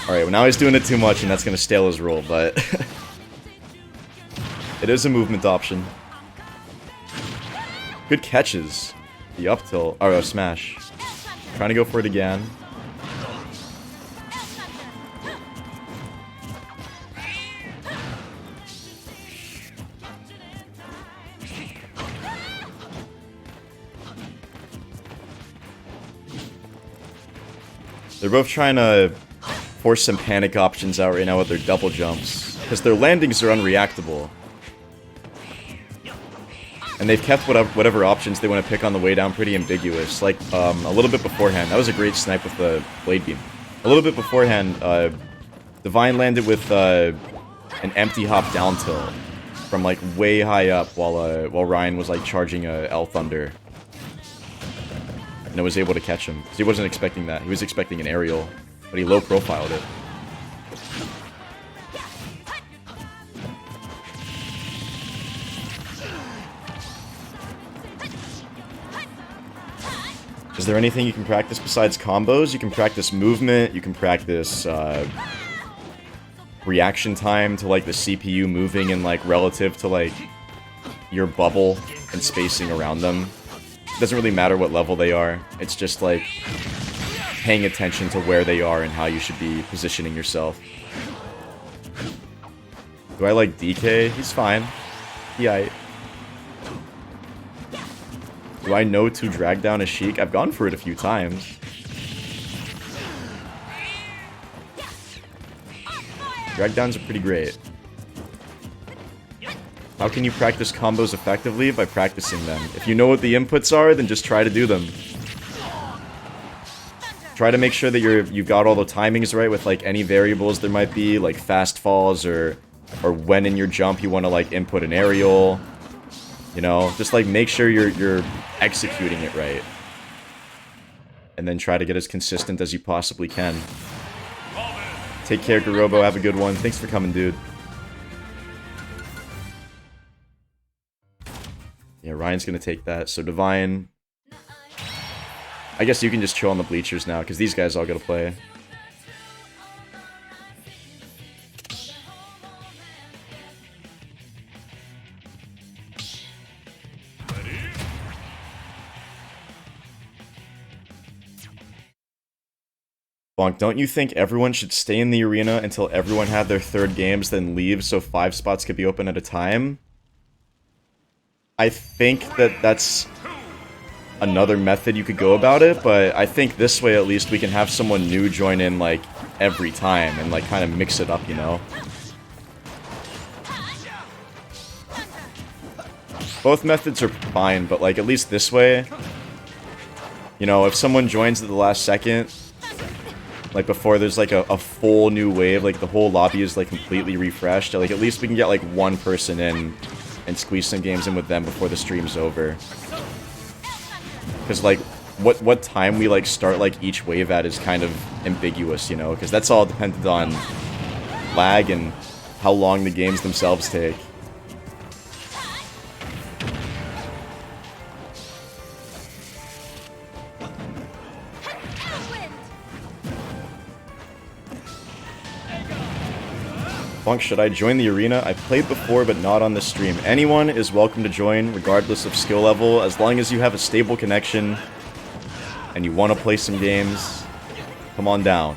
Alright, well now he's doing it too much and that's gonna stale his roll, but it is a movement option. Good catches. The up tilt. Oh, smash. Trying to go for it again. They're both trying to force some panic options out right now with their double jumps. Because their landings are unreactable. And they've kept whatever options they want to pick on the way down pretty ambiguous. Like, a little bit beforehand. That was a great snipe with the Blade Beam. A little bit beforehand, Divine landed with an empty hop down tilt. From, like, way high up while Ryan was, like, charging a L Thunder. And I was able to catch him. Because he wasn't expecting that. He was expecting an aerial. But he low profiled it. Is there anything you can practice besides combos? You can practice movement, you can practice reaction time to like the CPU moving and like relative to like your bubble and spacing around them. It doesn't really matter what level they are. It's just like paying attention to where they are and how you should be positioning yourself. Do I like DK? He's fine. Yeah. Do I know to drag down a Sheik? I've gone for it a few times. Drag downs are pretty great. How can you practice combos effectively? By practicing them. If you know what the inputs are, then just try to do them. Try to make sure that you've got all the timings right with like any variables there might be, like fast falls or when in your jump you want to like input an aerial. You know, just like make sure you're executing it right. And then try to get as consistent as you possibly can. Take care, Garobo. Have a good one. Thanks for coming, dude. Yeah, Ryan's gonna take that. So Divine. I guess you can just chill on the bleachers now, because these guys all gotta play. Bonk, don't you think everyone should stay in the arena until everyone had their third games, then leave so 5 spots could be open at a time? I think that's another method you could go about it, but I think this way at least we can have someone new join in like every time and like kind of mix it up, you know? Both methods are fine, but like at least this way, you know, if someone joins at the last second, like before there's like a full new wave, like the whole lobby is like completely refreshed, like at least we can get like one person in and squeeze some games in with them before the stream's over. Because like what time we like start like each wave at is kind of ambiguous, you know, because that's all dependent on lag and how long the games themselves take. Bonk, should I join the arena? I played before, but not on the stream. Anyone is welcome to join, regardless of skill level, as long as you have a stable connection and you want to play some games. Come on down.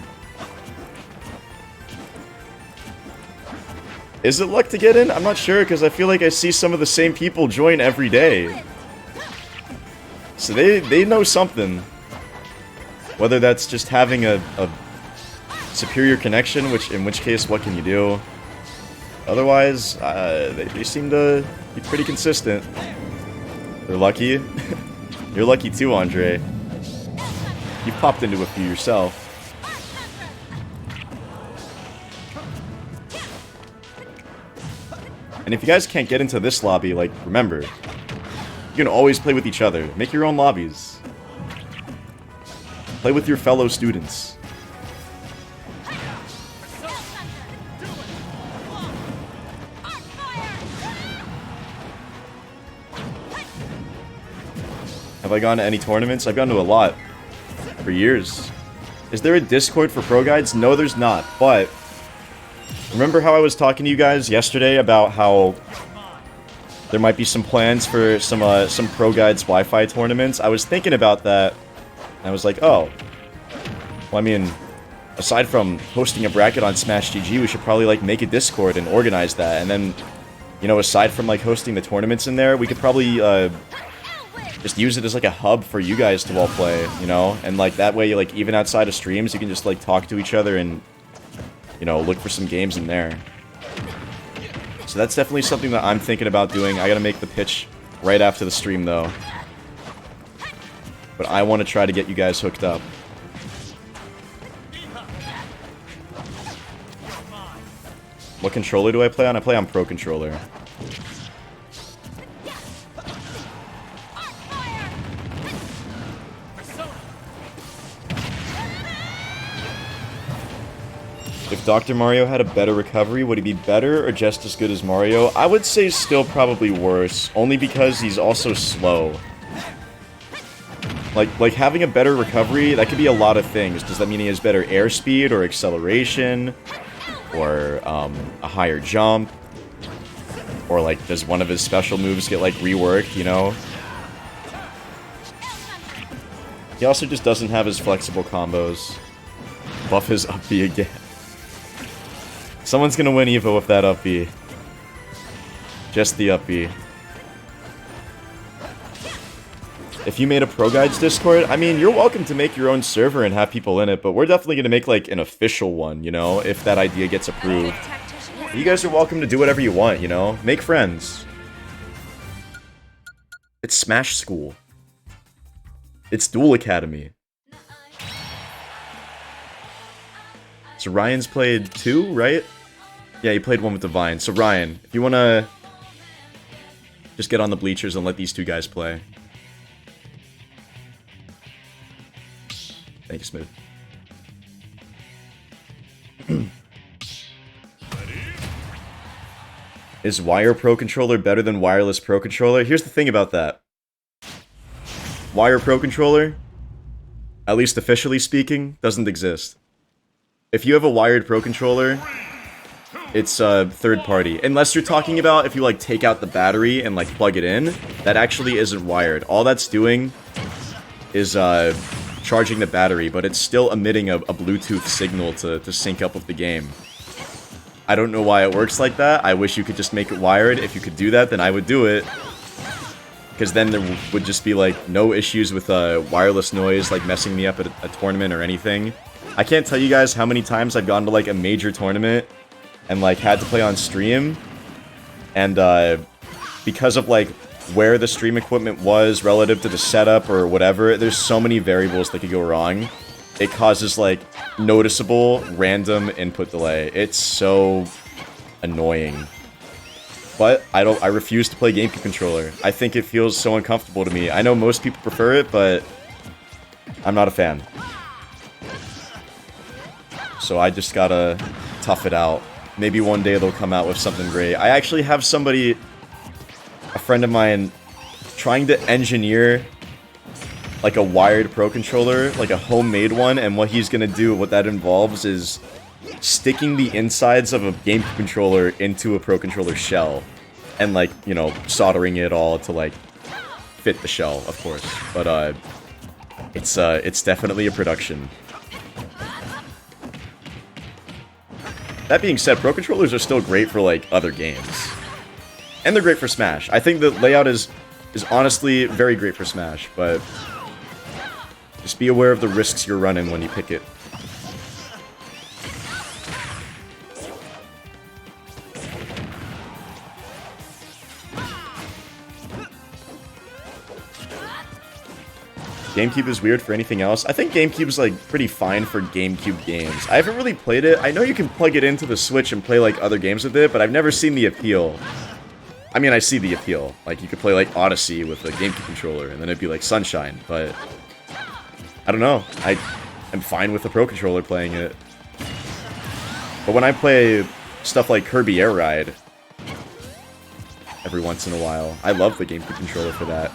Is it luck to get in? I'm not sure, because I feel like I see some of the same people join every day. So they know something. Whether that's just having a superior connection, in which case, what can you do? Otherwise, they seem to be pretty consistent. They're lucky. You're lucky too, Andre. You've popped into a few yourself. And if you guys can't get into this lobby, like, remember, you can always play with each other. Make your own lobbies. Play with your fellow students. Have I gone to any tournaments? I've gone to a lot. For years. Is there a Discord for ProGuides? No, there's not. But remember how I was talking to you guys yesterday about how there might be some plans for some ProGuides Wi-Fi tournaments? I was thinking about that. And I was like, oh. Well, I mean, aside from hosting a bracket on Smash GG, we should probably like make a Discord and organize that. And then, you know, aside from like hosting the tournaments in there, we could probably just use it as like a hub for you guys to all play, you know? And like that way, like even outside of streams, you can just like talk to each other and, you know, look for some games in there. So that's definitely something that I'm thinking about doing. I gotta make the pitch right after the stream though. But I want to try to get you guys hooked up. What controller do I play on? I play on Pro Controller. If Dr. Mario had a better recovery, would he be better or just as good as Mario? I would say still probably worse, only because he's also slow. Like having a better recovery, that could be a lot of things. Does that mean he has better airspeed or acceleration? Or a higher jump? Or like, does one of his special moves get like reworked, you know? He also just doesn't have his flexible combos. Buff his up B again. Someone's gonna win Evo with that up B. Just the up B. If you made a ProGuides Discord, I mean, you're welcome to make your own server and have people in it, but we're definitely gonna make, like, an official one, you know, if that idea gets approved. You guys are welcome to do whatever you want, you know? Make friends. It's Smash School. It's Duel Academy. So Ryan's played 2, right? Yeah, he played 1 with Divine. So Ryan, if you wanna just get on the bleachers and let these 2 guys play. Thank you, Smooth. Is Wire Pro Controller better than Wireless Pro Controller? Here's the thing about that. Wire Pro Controller, at least officially speaking, doesn't exist. If you have a wired Pro Controller, it's third party. Unless you're talking about if you like take out the battery and like plug it in, that actually isn't wired. All that's doing is charging the battery, but it's still emitting a Bluetooth signal to sync up with the game. I don't know why it works like that. I wish you could just make it wired. If you could do that, then I would do it. Because then there would just be like no issues with wireless noise like messing me up at a tournament or anything. I can't tell you guys how many times I've gone to like a major tournament and like had to play on stream, and because of like where the stream equipment was relative to the setup or whatever, there's so many variables that could go wrong. It causes like noticeable random input delay. It's so annoying. But I refuse to play GameCube controller. I think it feels so uncomfortable to me. I know most people prefer it, but I'm not a fan. So I just gotta tough it out. Maybe one day they'll come out with something great. I actually have somebody, a friend of mine, trying to engineer like a wired Pro Controller, like a homemade one, and what he's gonna do, what that involves is sticking the insides of a GameCube controller into a Pro Controller shell, and like, you know, soldering it all to like fit the shell, of course. But it's definitely a production. That being said, Pro Controllers are still great for like other games. And they're great for Smash. I think the layout is honestly very great for Smash, but just be aware of the risks you're running when you pick it. GameCube is weird for anything else. I think GameCube's like pretty fine for GameCube games. I haven't really played it. I know you can plug it into the Switch and play like other games with it, but I've never seen the appeal. I mean, I see the appeal. Like, you could play like Odyssey with a GameCube controller, and then it'd be like Sunshine, but I don't know. I'm fine with the Pro Controller playing it. But when I play stuff like Kirby Air Ride every once in a while, I love the GameCube controller for that.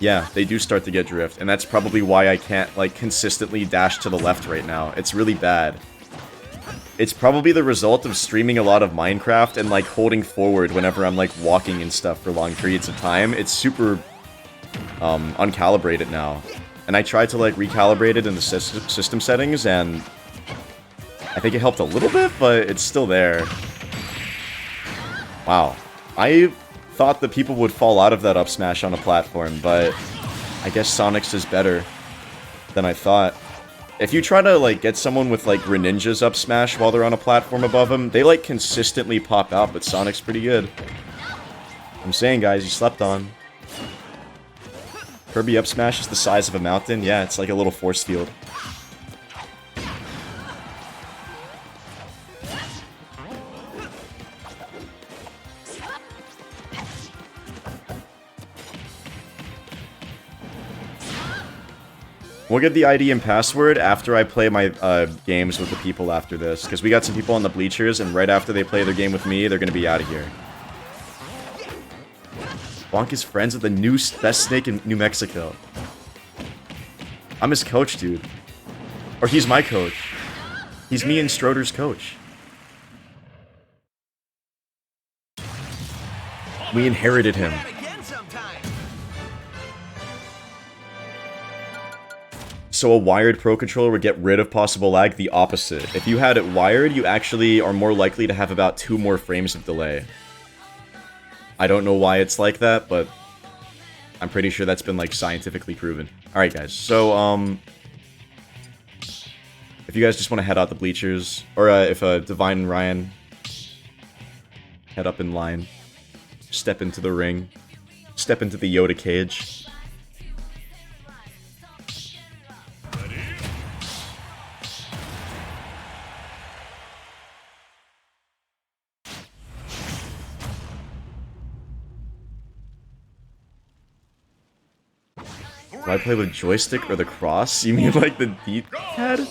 Yeah, they do start to get drift, and that's probably why I can't, like, consistently dash to the left right now. It's really bad. It's probably the result of streaming a lot of Minecraft and, like, holding forward whenever I'm, like, walking and stuff for long periods of time. It's super, uncalibrated now. And I tried to, like, recalibrate it in the system settings, and I think it helped a little bit, but it's still there. Wow. I thought that people would fall out of that up smash on a platform, but I guess Sonic's is better than I thought. If you try to, like, get someone with, like, Greninja's up smash while they're on a platform above them, they, like, consistently pop out, but Sonic's pretty good. I'm saying, guys, you slept on. Kirby up smash is the size of a mountain. Yeah, it's like a little force field. We'll get the ID and password after I play my games with the people after this. Because we got some people on the bleachers, and right after they play their game with me, they're going to be out of here. BONK is friends with the new best snake in New Mexico. I'm his coach, dude. Or he's my coach. He's me and Stroder's coach. We inherited him. So a wired Pro Controller would get rid of possible lag? The opposite. If you had it wired, you actually are more likely to have about 2 more frames of delay. I don't know why it's like that, but I'm pretty sure that's been, like, scientifically proven. Alright, guys, so, if you guys just want to head out the bleachers, or, if, Divine and Ryan head up in line, step into the ring, step into the Yoda cage. Do I play with joystick or the cross? You mean like the D-pad?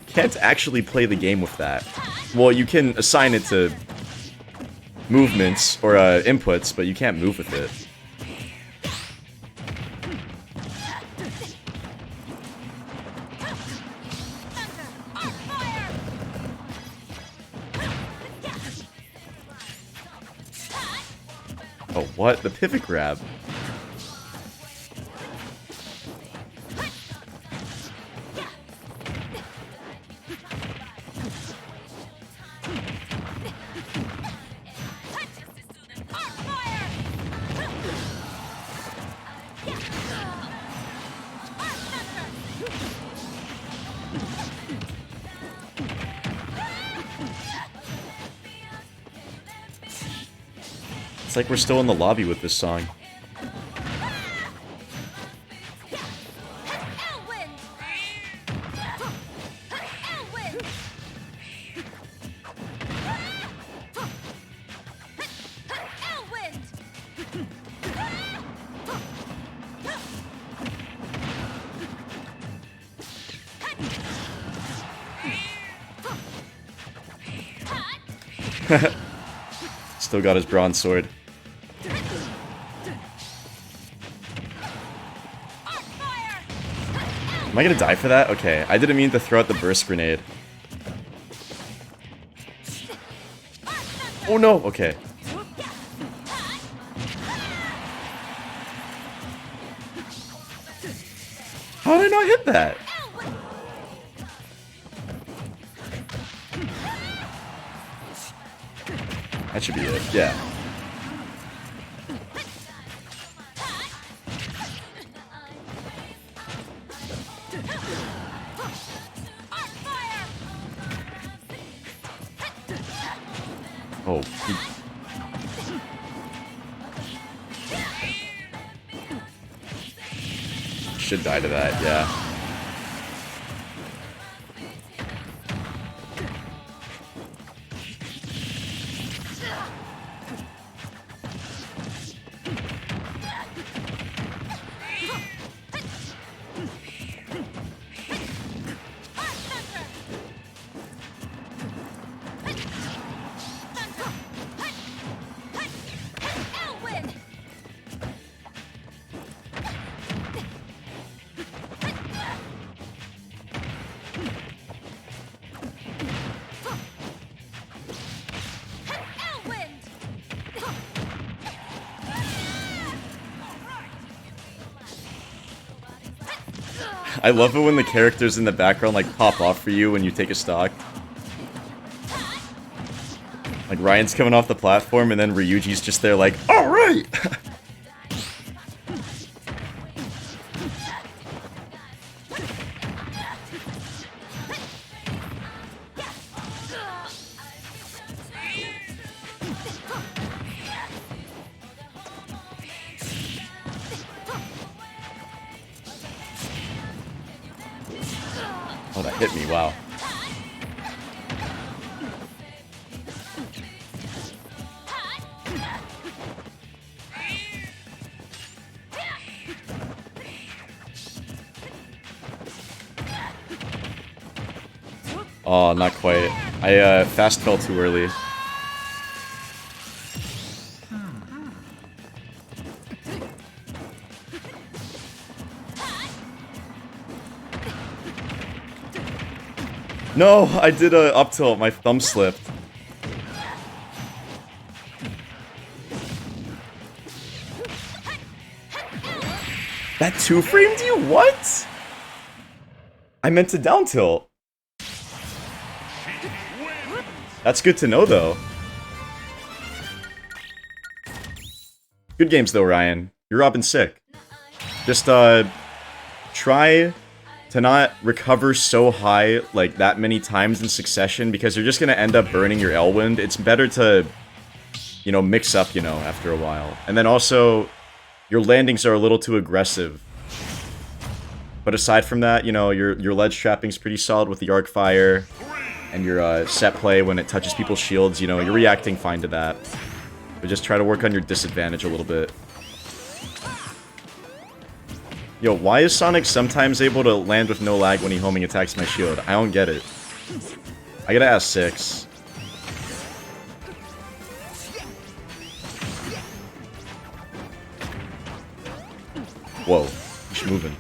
Can't actually play the game with that. Well, you can assign it to movements or inputs, but you can't move with it. Oh, what? The pivot grab. It's like we're still in the lobby with this song. Still got his bronze sword. Am I gonna die for that? Okay, I didn't mean to throw out the burst grenade. Oh no, okay. How did I not hit that? That should be it, yeah. Oh, should die to that, yeah. I love it when the characters in the background like pop off for you when you take a stock. Like Ryan's coming off the platform and then Ryuji's just there like, alright! Oh, that hit me, wow. Oh, not quite. I fast fell too early. No, I did a up tilt. My thumb slipped. That 2-framed you? What? I meant to down tilt. That's good to know, though. Good games, though, Ryan. You're up and sick. Just, try to not recover so high, like, that many times in succession, because you're just gonna end up burning your L-Wind. It's better to, you know, mix up, you know, after a while. And then also, your landings are a little too aggressive. But aside from that, you know, your ledge trapping's pretty solid with the arc fire, and your set play when it touches people's shields, you know, you're reacting fine to that. But just try to work on your disadvantage a little bit. Yo, why is Sonic sometimes able to land with no lag when he homing attacks my shield? I don't get it. I gotta ask 6. Whoa, he's moving.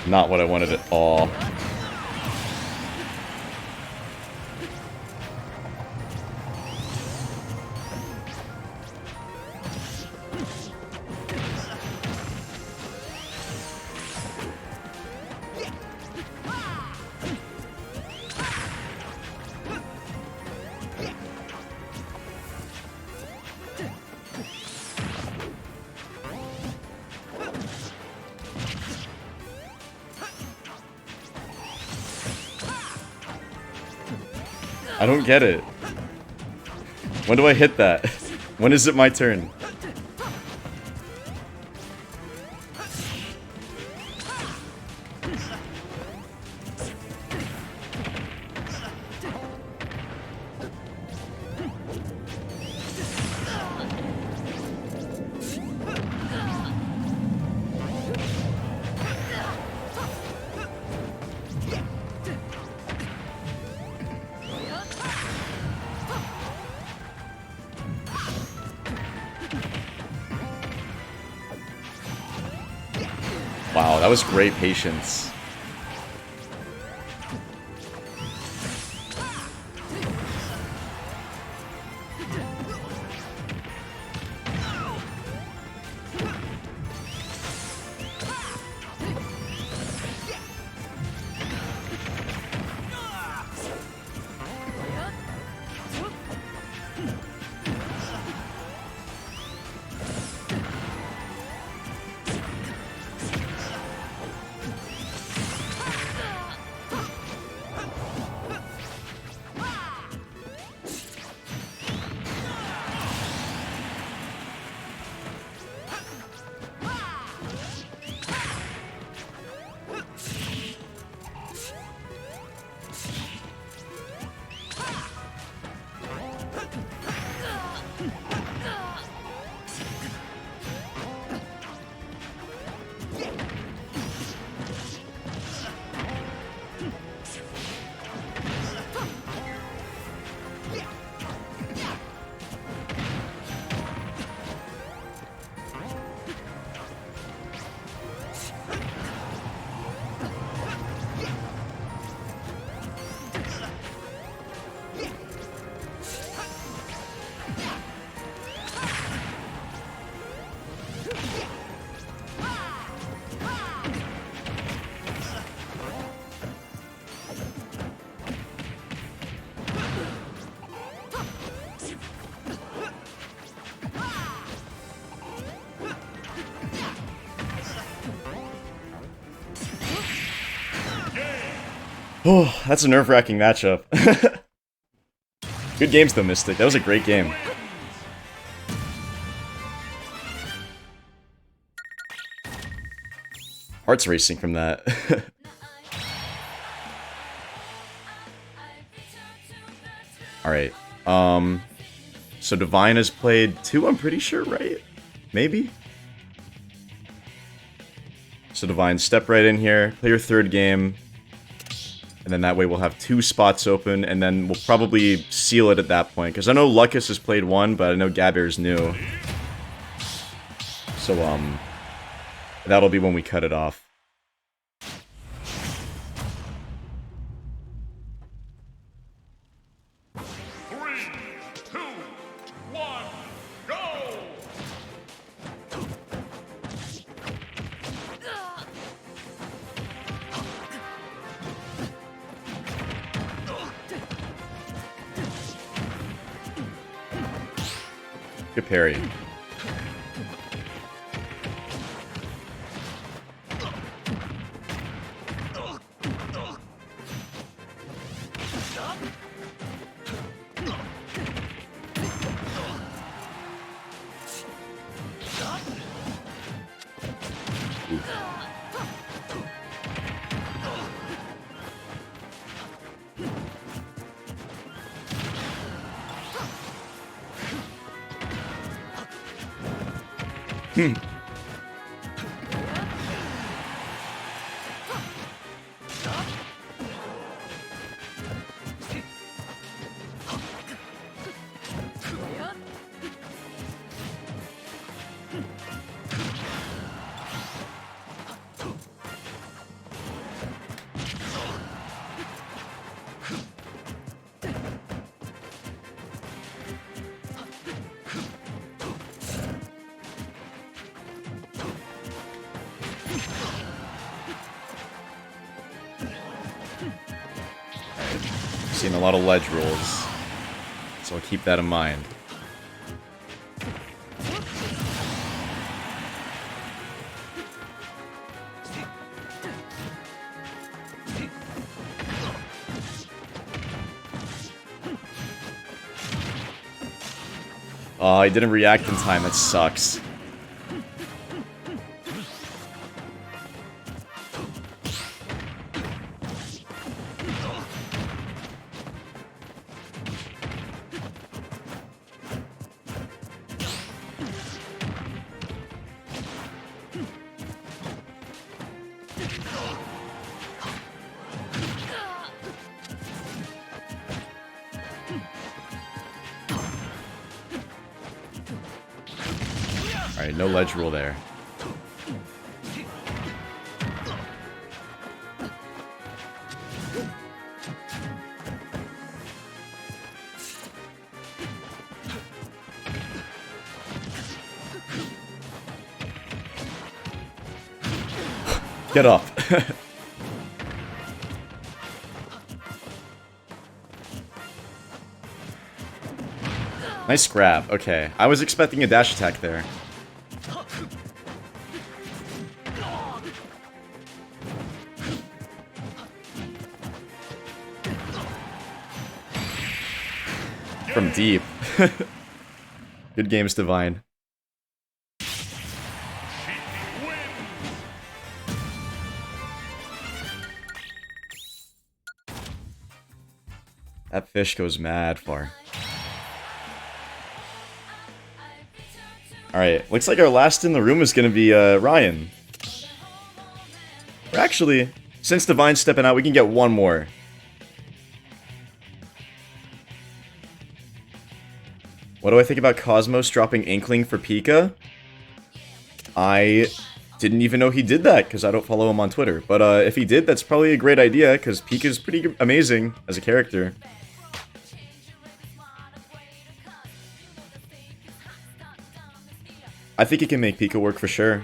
Not what I wanted at all. I don't get it. When do I hit that? When is it my turn? Wow, that was great patience. Oh, that's a nerve-wracking matchup. Good games though, Mystic. That was a great game. Heart's racing from that. Alright. So Divine has played 2, I'm pretty sure, right? Maybe? So Divine, step right in here, play your 3rd game, and then that way we'll have 2 spots open, and then we'll probably seal it at that point. Because I know Lucas has played 1, but I know Gabir's new. So, that'll be when we cut it off. Good parry. Seen a lot of ledge rolls, so I'll keep that in mind. Oh, I didn't react in time, that sucks. Alright, no ledge rule there. Get up. Nice grab. Okay. I was expecting a dash attack there. From deep. Good games, Divine. That fish goes mad far. Alright, looks like our last in the room is gonna be Ryan. Or actually, since Divine's stepping out, we can get one more. What do I think about Cosmos dropping Inkling for Pika? I didn't even know he did that, because I don't follow him on Twitter. But if he did, that's probably a great idea, because Pika's pretty amazing as a character. I think he can make Pika work for sure.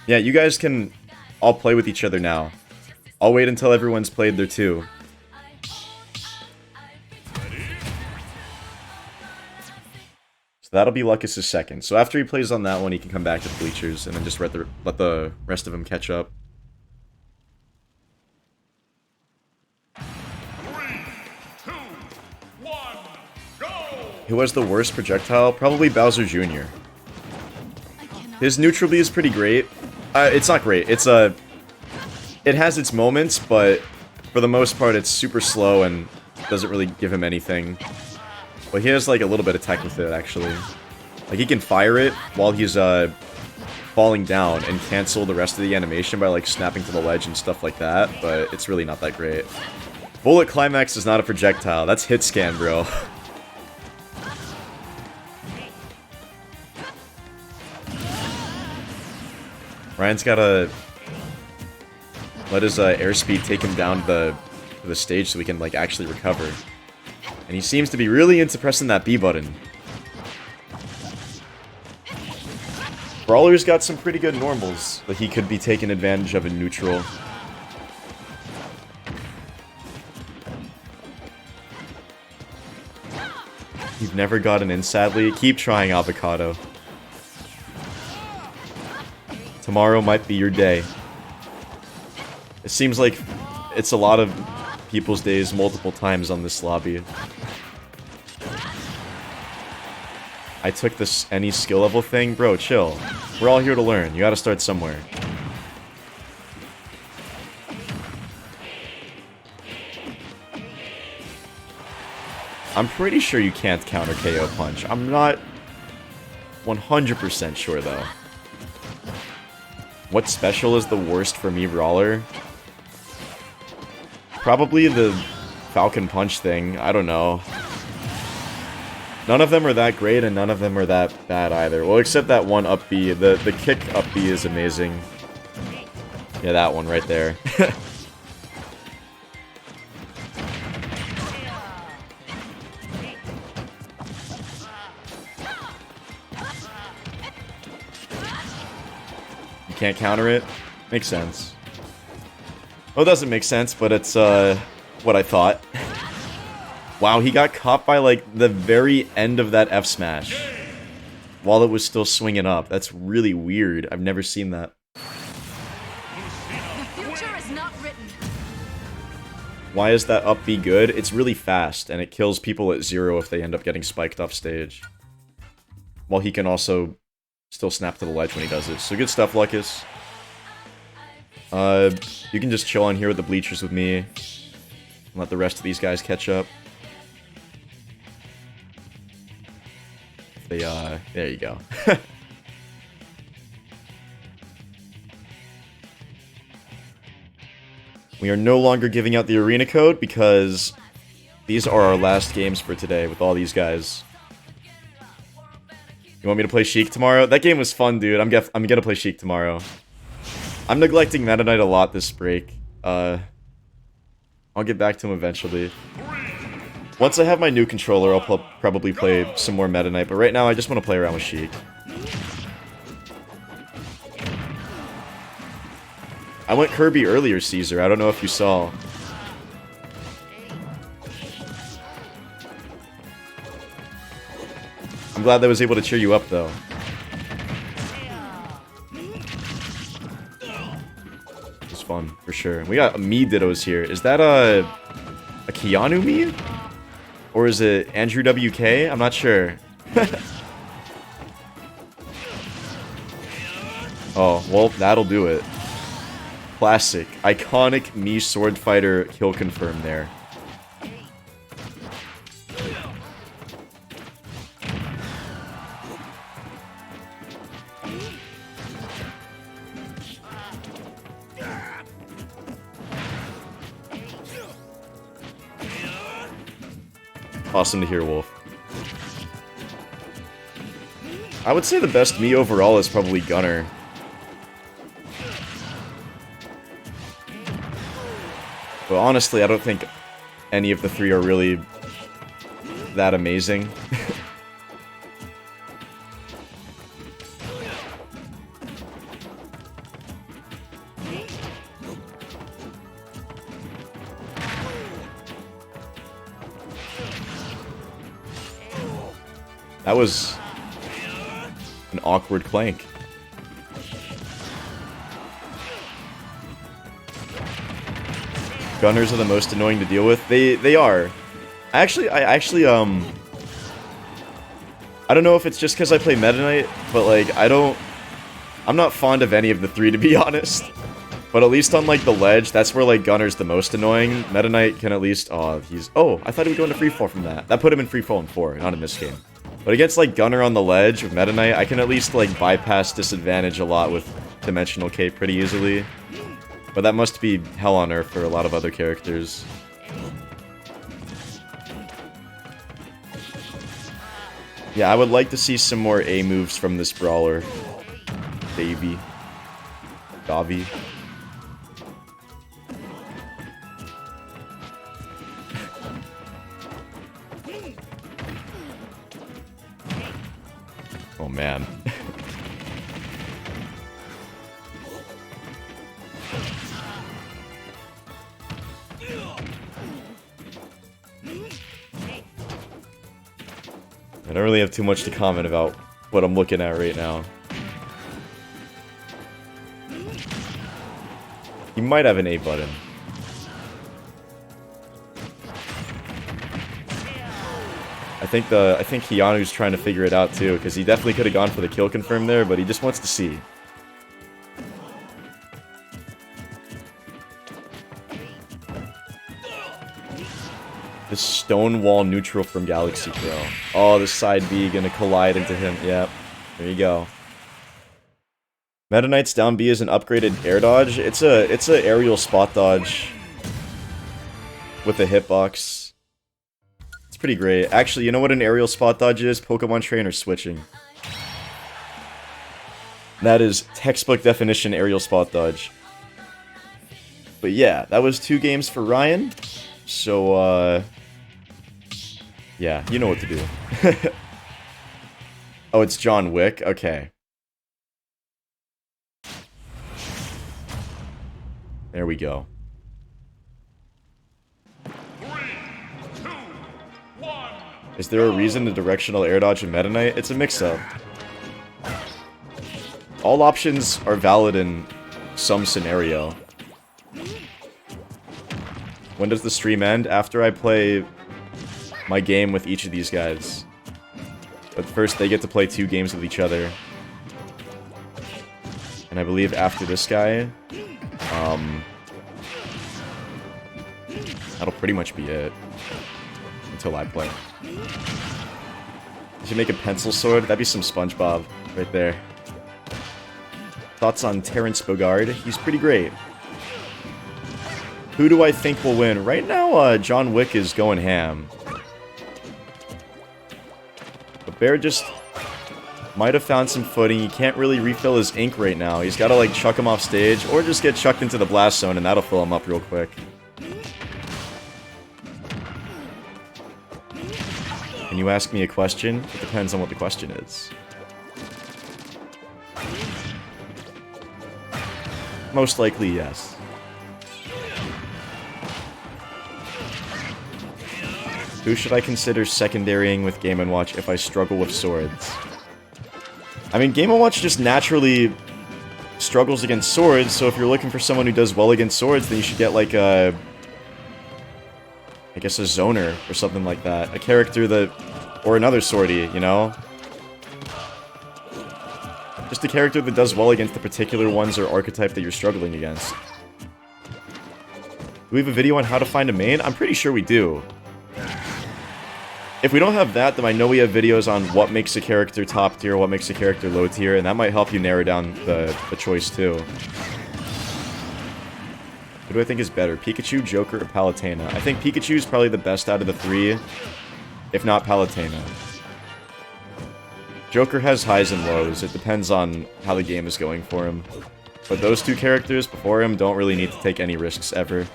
Yeah, you guys can all play with each other now. I'll wait until everyone's played their 2. So that'll be Lucas' second. So after he plays on that one, he can come back to Bleachers and then just let the rest of them catch up. Who has the worst projectile? Probably Bowser Jr. His neutral B is pretty great. It's not great. It's it has its moments, but for the most part, it's super slow and doesn't really give him anything. But he has like a little bit of tech with it, actually. Like he can fire it while he's falling down and cancel the rest of the animation by like snapping to the ledge and stuff like that. But it's really not that great. Bullet Climax is not a projectile. That's hit scan, bro. Ryan's gotta let his airspeed take him down to the stage so we can like actually recover. And he seems to be really into pressing that B button. Brawler's got some pretty good normals that he could be taking advantage of in neutral. You've never gotten in, sadly. Keep trying, Avocado. Tomorrow might be your day. It seems like it's a lot of people's days multiple times on this lobby. I took this any skill level thing? Bro, chill. We're all here to learn. You gotta start somewhere. I'm pretty sure you can't counter KO punch. I'm not 100% sure though. What special is the worst for me, Brawler? Probably the Falcon Punch thing. I don't know. None of them are that great, and none of them are that bad either. Well, except that one up B. The kick up B is amazing. Yeah, that one right there. You can't counter it? Makes sense. Well, it doesn't make sense, but it's, what I thought. Wow, he got caught by, like, the very end of that F smash. While it was still swinging up. That's really weird. I've never seen that. The future is not written. Why is that up B good? It's really fast, and it kills people at 0 if they end up getting spiked off stage. While he can also still snap to the ledge when he does it. So good stuff, Lucas. You can just chill on here with the bleachers with me. And let the rest of these guys catch up. There you go. We are no longer giving out the arena code because these are our last games for today with all these guys. You want me to play Sheik tomorrow? That game was fun, dude. I'm gonna play Sheik tomorrow. I'm neglecting Meta Knight a lot this break. I'll get back to him eventually. Once I have my new controller, I'll probably play some more Meta Knight, but right now I just want to play around with Sheik. I went Kirby earlier, Caesar. I don't know if you saw. I'm glad that I was able to cheer you up, though. It was fun, for sure. We got me Dittos here. Is that a Keanu me? Or is it Andrew WK? I'm not sure. Oh, well, that'll do it. Classic. Iconic me sword fighter kill confirm there. Awesome to hear, Wolf. I would say the best me overall is probably Gunner. But honestly, I don't think any of the three are really that amazing. That was an awkward clank. Gunners are the most annoying to deal with. They are. I actually I don't know if it's just because I play Meta Knight, but like I'm not fond of any of the three, to be honest. But at least on like the ledge, that's where like Gunner's the most annoying. Meta Knight can at least, oh, I thought he would go into free fall from that. That put him in free fall in 4, not in this game. But against like Gunner on the ledge with Meta Knight, I can at least like bypass disadvantage a lot with Dimensional Cape pretty easily. But that must be hell on earth for a lot of other characters. Yeah, I would like to see some more A moves from this brawler. Davi. Oh man. I don't really have too much to comment about what I'm looking at right now. He might have an A button. I think Hianu's trying to figure it out too, because he definitely could have gone for the kill confirm there, but he just wants to see. The Stonewall neutral from Galaxy Pro. Oh, the side B gonna collide into him. Yep. There you go. Meta Knight's down B is an upgraded air dodge. It's a aerial spot dodge with a hitbox. It's pretty great. Actually, you know what an aerial spot dodge is? Pokemon trainer switching. That is textbook definition aerial spot dodge. But yeah, that was 2 games for Ryan. So, yeah, you know what to do. Oh, it's John Wick? Okay. There we go. 3, 2, 1. Is there a reason to directional air dodge in Meta Knight? It's a mix-up. All options are valid in some scenario. When does the stream end? After I play my game with each of these guys. But first, they get to play 2 games with each other. And I believe after this guy, that'll pretty much be it. Until I play. I should make a pencil sword. That'd be some SpongeBob right there. Thoughts on Terrence Bogard? He's pretty great. Who do I think will win? Right now, John Wick is going ham. But Bear just might have found some footing. He can't really refill his ink right now. He's got to, like, chuck him off stage, or just get chucked into the blast zone, and that'll fill him up real quick. Can you ask me a question? It depends on what the question is. Most likely, yes. Who should I consider secondarying with Game & Watch if I struggle with swords? I mean, Game & Watch just naturally struggles against swords, so if you're looking for someone who does well against swords, then you should get, like, I guess a zoner or something like that. A character that... or another swordy, you know? Just a character that does well against the particular ones or archetype that you're struggling against. Do we have a video on how to find a main? I'm pretty sure we do. If we don't have that, then I know we have videos on what makes a character top tier, what makes a character low tier, and that might help you narrow down the choice too. What do I think is better, Pikachu, Joker, or Palutena? I think Pikachu is probably the best out of the 3, if not Palutena. Joker has highs and lows, it depends on how the game is going for him. But those 2 characters before him don't really need to take any risks ever.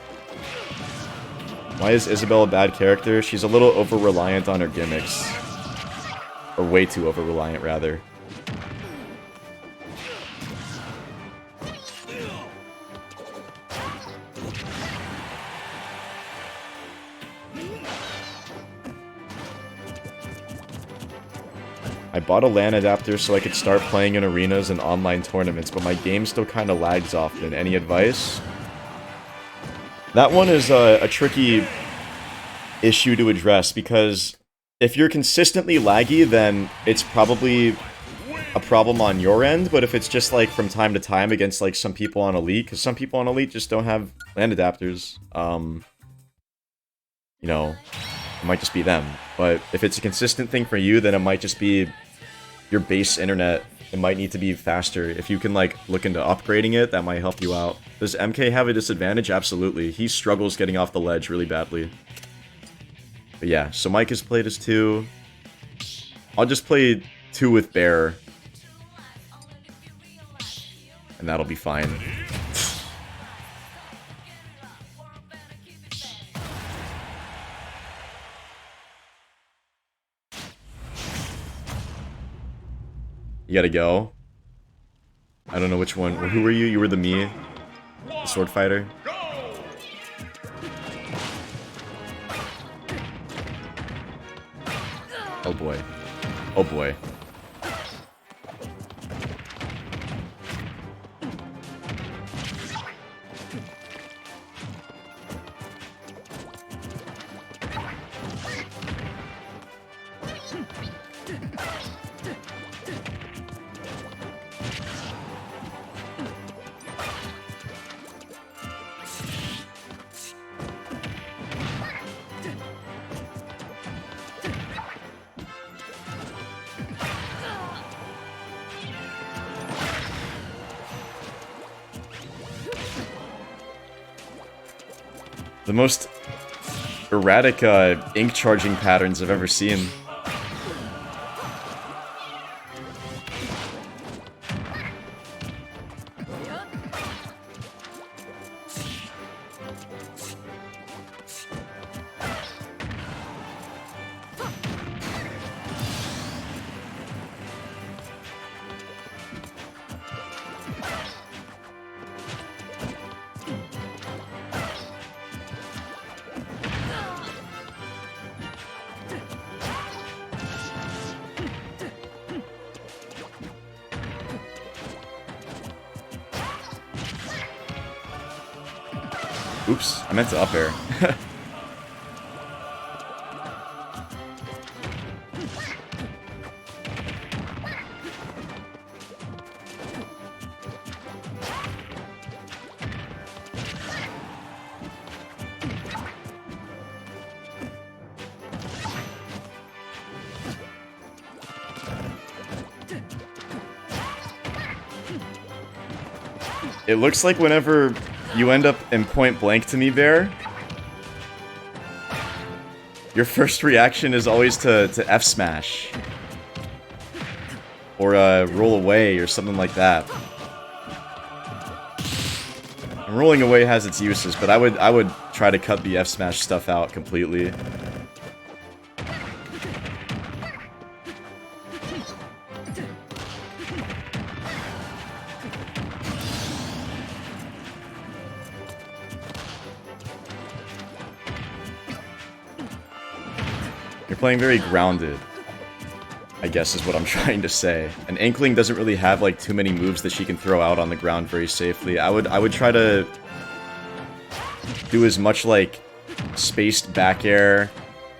Why is Isabelle a bad character? She's a little over-reliant on her gimmicks. Or way too over-reliant, rather. I bought a LAN adapter so I could start playing in arenas and online tournaments, but my game still kinda lags often. Any advice? That one is a tricky issue to address, because If you're consistently laggy, then it's probably a problem on your end, but if it's just like from time to time against like some people on Elite, because some people on Elite just don't have land adapters, you know, it might just be them. But if it's a consistent thing for you, then it might just be your base internet. It might need to be faster. If you can like look into upgrading it, that might help you out. Does MK have a disadvantage? Absolutely. He struggles getting off the ledge really badly. But yeah, so Mike has played as 2. I'll just play 2 with Bear. And that'll be fine. You gotta go. I don't know which one. Who were you? You were the me? The sword fighter? Oh boy. Oh boy. The most erratic ink charging patterns I've ever seen. Oops, I meant to up air. It looks like whenever you end up in point blank to me, Bear, your first reaction is always to F smash. Or roll away or something like that. And rolling away has its uses, but I would try to cut the F smash stuff out completely. You're playing very grounded, I guess is what I'm trying to say. And Inkling doesn't really have like too many moves that she can throw out on the ground very safely. I would try to do as much like spaced back air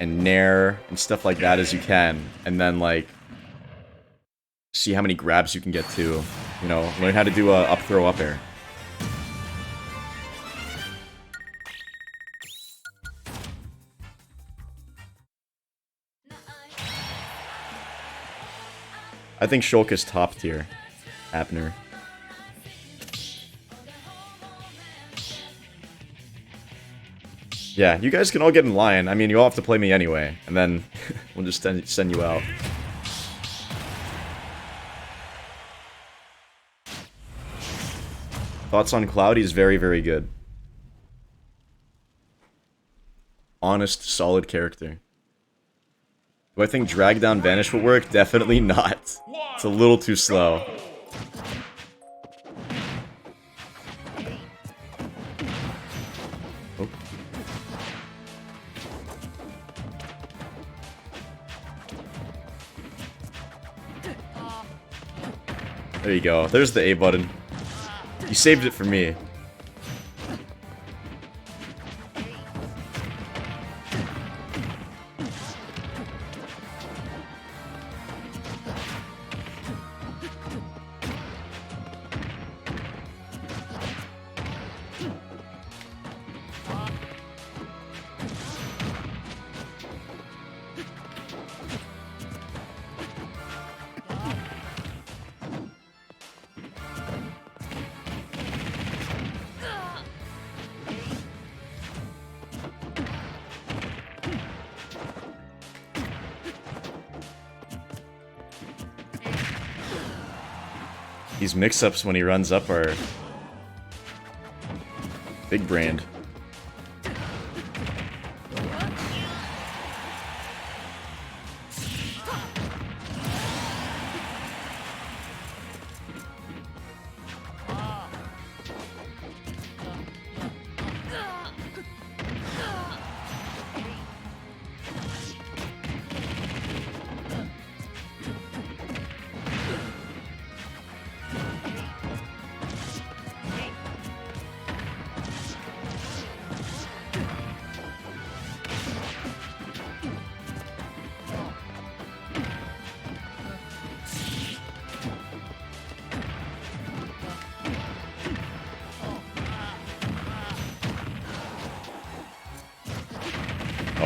and nair and stuff like that as you can, and then like see how many grabs you can get to. You know, learn how to do a up throw up air. I think Shulk is top tier. Abner. Yeah, you guys can all get in line. I mean, you all have to play me anyway, and then we'll just send you out. Thoughts on Cloud? He's very, very good. Honest, solid character. Do I think drag down Vanish will work? Definitely not. It's a little too slow. Oh. There you go. There's the A button. You saved it for me. these mix-ups when he runs up are big brained.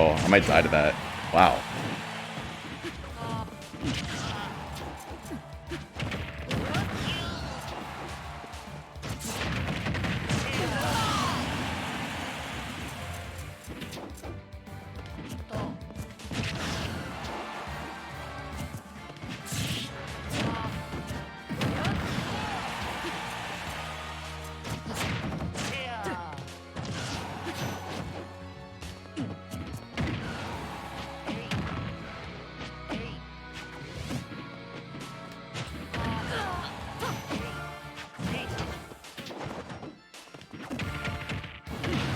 Oh, I might die to that. Wow.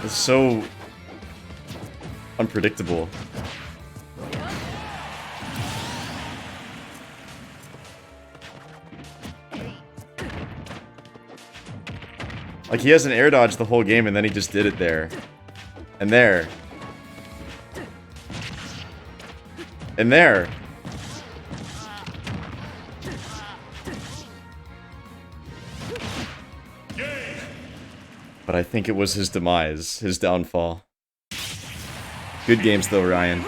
It's so unpredictable. Like, he has an air dodge the whole game, and then he just did it there. And there. And there. But I think it was his demise, his downfall. Good games though, Ryan.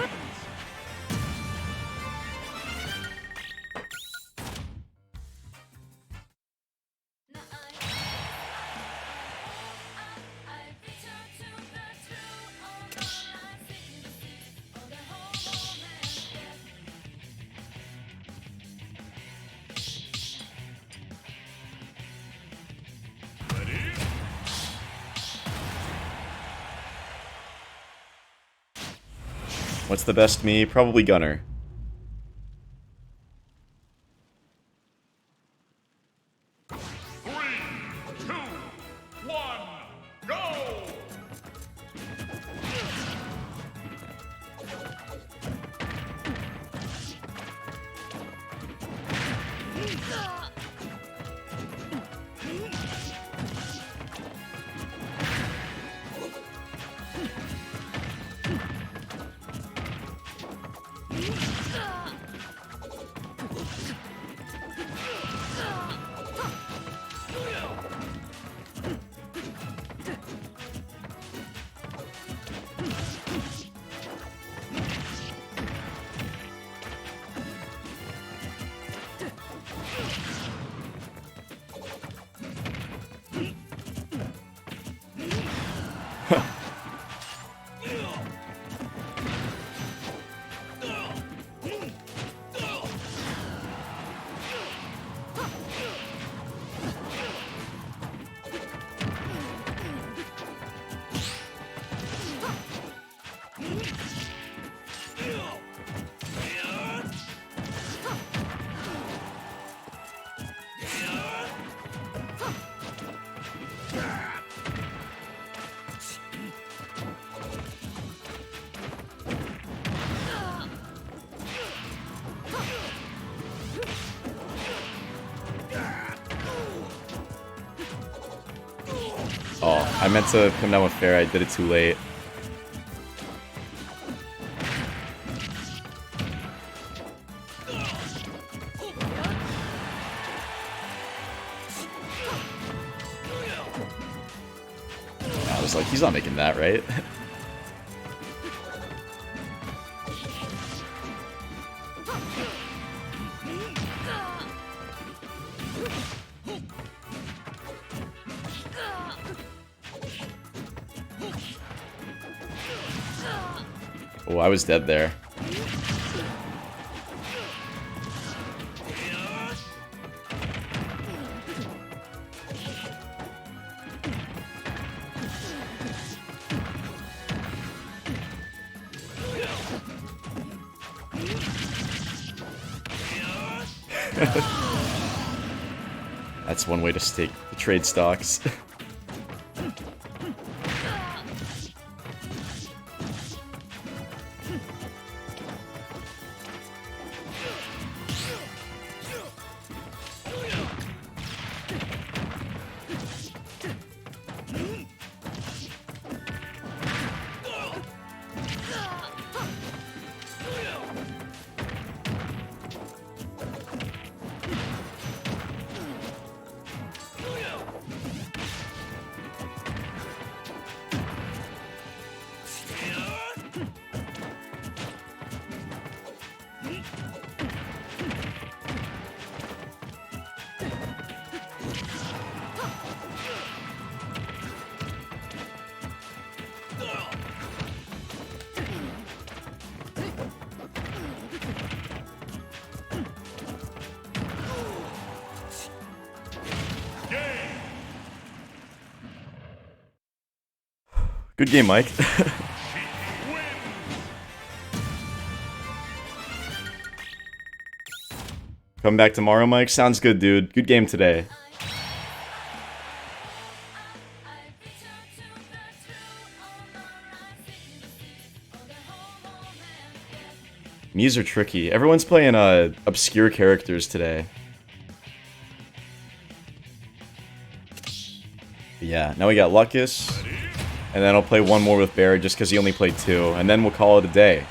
What's the best me? Probably Gunner. Oh, I meant to come down with fair, I did it too late. I was like, he's not making that, right? Oh, I was dead there. That's one way to stake the trade stocks. Good game, Mike. Come back tomorrow, Mike? Sounds good, dude. Good game today. Mies are tricky. Everyone's playing obscure characters today. Yeah, now we got Lucas. And then I'll play one more with Barrett just because he only played 2. And then we'll call it a day.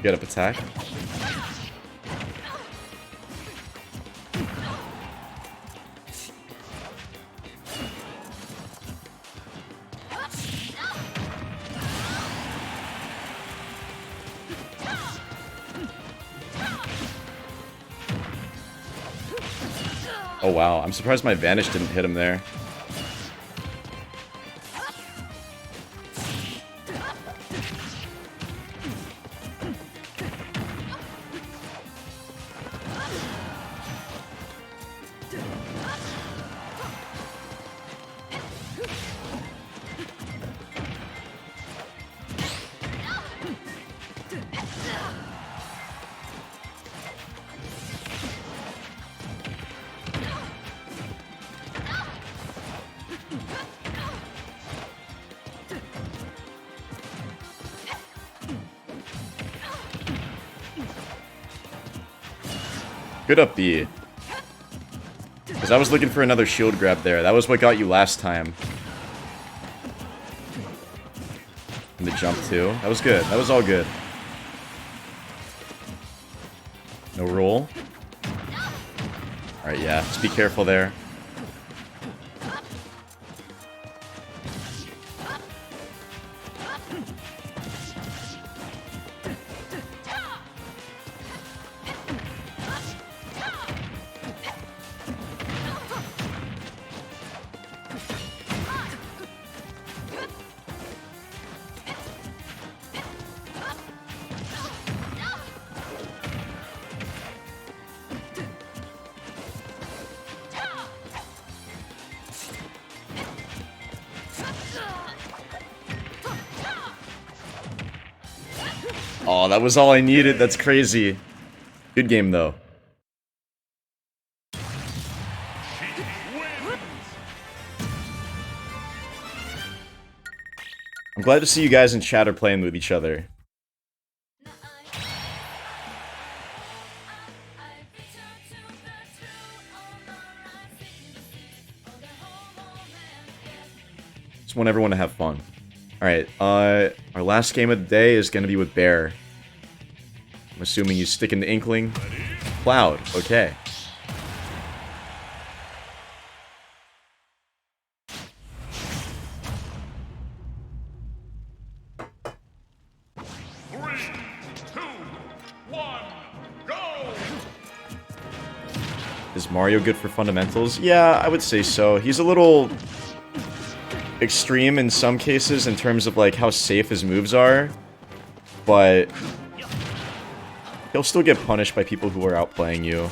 Get up attack. Oh wow, I'm surprised my Vanish didn't hit him there. Good up B. Because I was looking for another shield grab there. That was what got you last time. And the jump too. That was good. That was all good. No roll. Alright, yeah. Just be careful there. Oh, that was all I needed. That's crazy. Good game, though. I'm glad to see you guys in chat are playing with each other. Just want everyone to have fun. Alright, our last game of the day is gonna be with Bear. I'm assuming you stick in the Inkling. Cloud, okay. Is Mario good for fundamentals? Yeah, I would say so. He's a little extreme in some cases in terms of like how safe his moves are, but he'll still get punished by people who are outplaying you.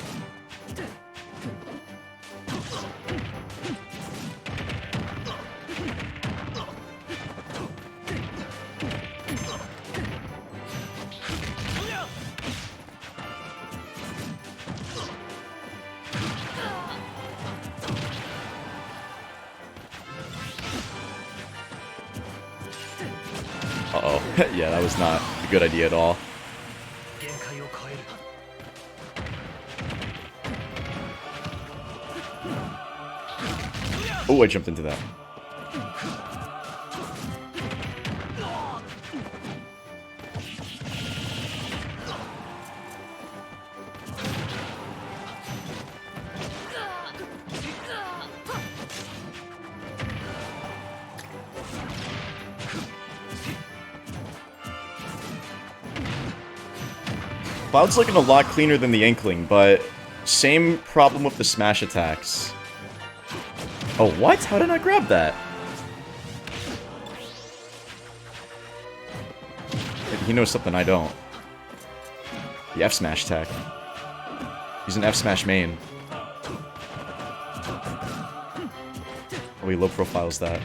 Uh-oh. Yeah, that was not a good idea at all. Oh, I jumped into that. Cloud's looking a lot cleaner than the Inkling, but same problem with the smash attacks. Oh, what? How did I grab that? Maybe he knows something I don't. The F-smash attack. He's an F-smash main. Oh, he low profiles that.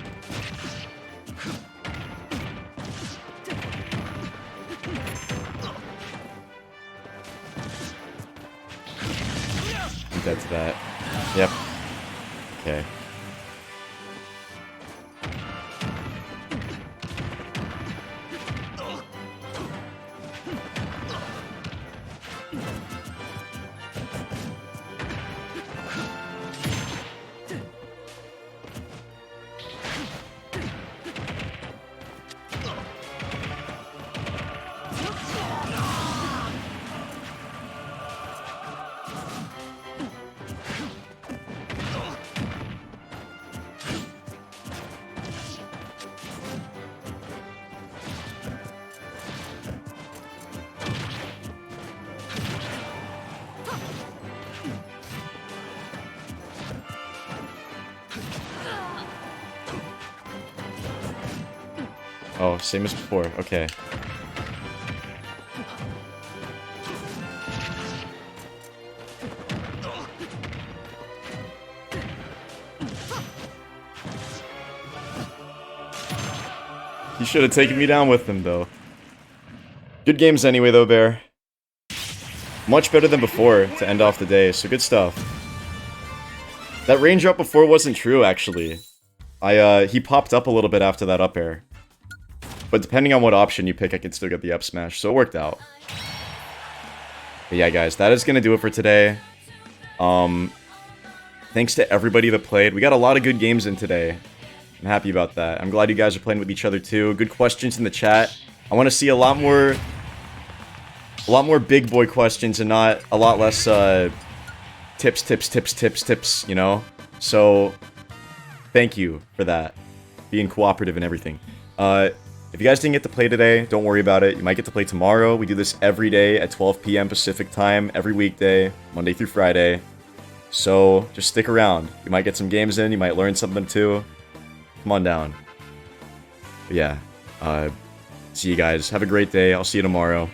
I'm dead to that. Yep. Okay. Oh, same as before. Okay. You should have taken me down with him, though. Good games anyway, though, Bear. Much better than before to end off the day, so good stuff. That range up before wasn't true, actually. He popped up a little bit after that up air. But depending on what option you pick, I can still get the up smash, so it worked out. But yeah, guys, that is gonna do it for today. Thanks to everybody that played. We got a lot of good games in today. I'm happy about that. I'm glad you guys are playing with each other too. Good questions in the chat. I want to see a lot more big boy questions and not a lot less tips, you know? So, thank you for that. Being cooperative and everything. If you guys didn't get to play today, don't worry about it. You might get to play tomorrow. We do this every day at 12 p.m. Pacific time, every weekday, Monday through Friday. So, just stick around. You might get some games in, you might learn something too. Come on down. But yeah, see you guys. Have a great day. I'll see you tomorrow.